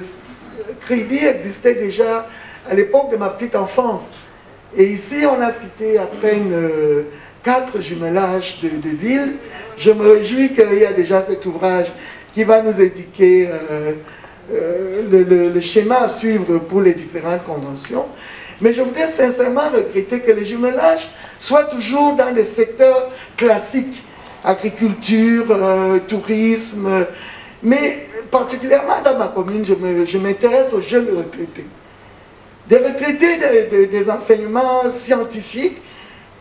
S15: Crédit existait déjà à l'époque de ma petite enfance. Et ici, on a cité à peine 4 jumelages de villes. Je me réjouis qu'il y a déjà cet ouvrage qui va nous indiquer le schéma à suivre pour les différentes conventions. Mais je voudrais sincèrement regretter que les jumelages soient toujours dans les secteurs classiques, agriculture, tourisme, mais particulièrement dans ma commune, je m'intéresse aux jeunes retraités. Des retraités des enseignements scientifiques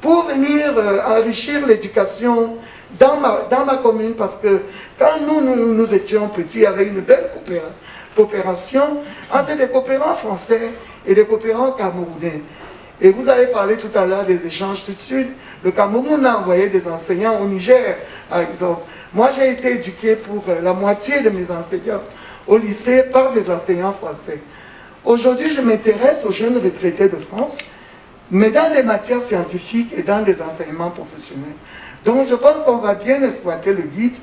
S15: pour venir enrichir l'éducation dans ma commune, parce que quand nous étions petits, il y avait une belle coopération entre des coopérants français et des coopérants camerounais. Et vous avez parlé tout à l'heure des échanges tout de suite. Le Cameroun a envoyé des enseignants au Niger, par exemple. Moi, j'ai été éduqué pour la moitié de mes enseignants au lycée par des enseignants français. Aujourd'hui, je m'intéresse aux jeunes retraités de France, mais dans des matières scientifiques et dans des enseignements professionnels. Donc je pense qu'on va bien exploiter le guide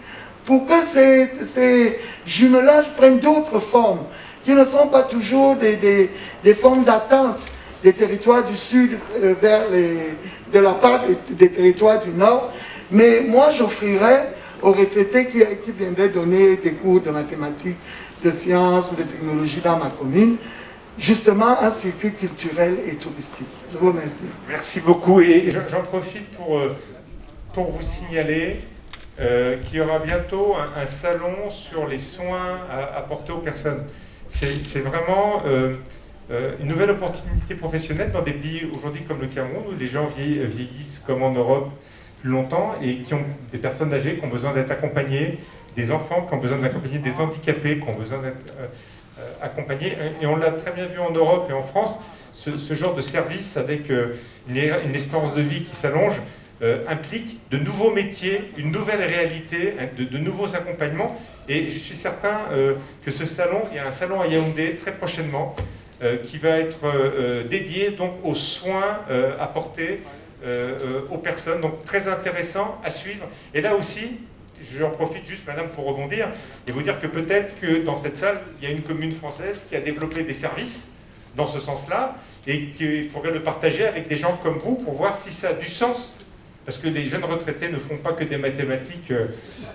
S15: pour que ces jumelages prennent d'autres formes, qui ne sont pas toujours des formes d'attente des territoires du Sud de la part des territoires du Nord. Mais moi, j'offrirais aux retraités qui viendraient donner des cours de mathématiques, de sciences ou de technologie dans ma commune, justement un circuit culturel et touristique. Je vous remercie.
S1: Merci beaucoup. Et j'en profite pour vous signaler qu'il y aura bientôt un salon sur les soins apportés aux personnes. C'est vraiment une nouvelle opportunité professionnelle dans des pays aujourd'hui comme le Cameroun, où les gens vieillissent comme en Europe plus longtemps et qui ont des personnes âgées qui ont besoin d'être accompagnées, des enfants qui ont besoin d'accompagner, des handicapés qui ont besoin d'être accompagnés. Et on l'a très bien vu en Europe et en France, ce genre de service avec une espérance de vie qui s'allonge implique de nouveaux métiers, une nouvelle réalité, de nouveaux accompagnements. Et je suis certain que ce salon, il y a un salon à Yaoundé très prochainement qui va être dédié donc aux soins apportés aux personnes. Donc très intéressant à suivre. Et là aussi, j'en profite juste, madame, pour rebondir et vous dire que peut-être que dans cette salle, il y a une commune française qui a développé des services dans ce sens-là et qui pourrait le partager avec des gens comme vous pour voir si ça a du sens. Parce que les jeunes retraités ne font pas que des mathématiques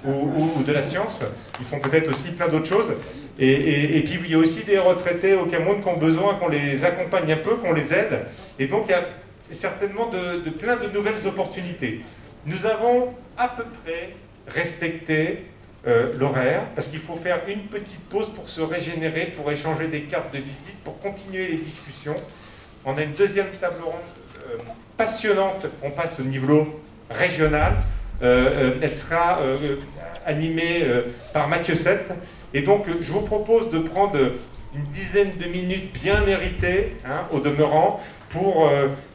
S1: ou de la science, ils font peut-être aussi plein d'autres choses. Et puis il y a aussi des retraités au Cameroun qui ont besoin qu'on les accompagne un peu, qu'on les aide. Et donc il y a certainement plein de nouvelles opportunités. Nous avons à peu près respecté l'horaire, parce qu'il faut faire une petite pause pour se régénérer, pour échanger des cartes de visite, pour continuer les discussions. On a une deuxième table ronde passionnante, on passe au niveau régional. Elle sera animée par Mathieu Sette. Et donc, je vous propose de prendre une dizaine de minutes bien méritées, au demeurant, pour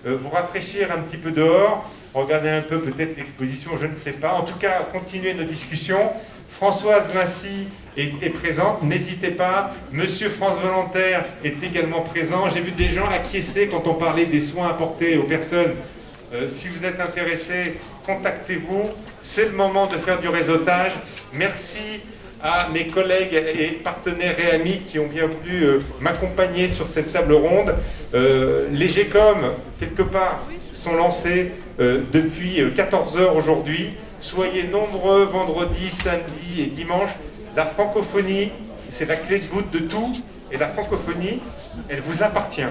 S1: vous rafraîchir un petit peu dehors, regarder un peu peut-être l'exposition, je ne sais pas. En tout cas, continuer nos discussions. Françoise Massy est présente, n'hésitez pas. Monsieur France Volontaire est également présent. J'ai vu des gens acquiescer quand on parlait des soins apportés aux personnes. Si vous êtes intéressés, contactez-vous. C'est le moment de faire du réseautage. Merci à mes collègues et partenaires et amis qui ont bien voulu m'accompagner sur cette table ronde. Les GECOM, quelque part, sont lancés depuis 14h aujourd'hui. Soyez nombreux vendredi, samedi et dimanche. La francophonie, c'est la clé de voûte de tout. Et la francophonie, elle vous appartient.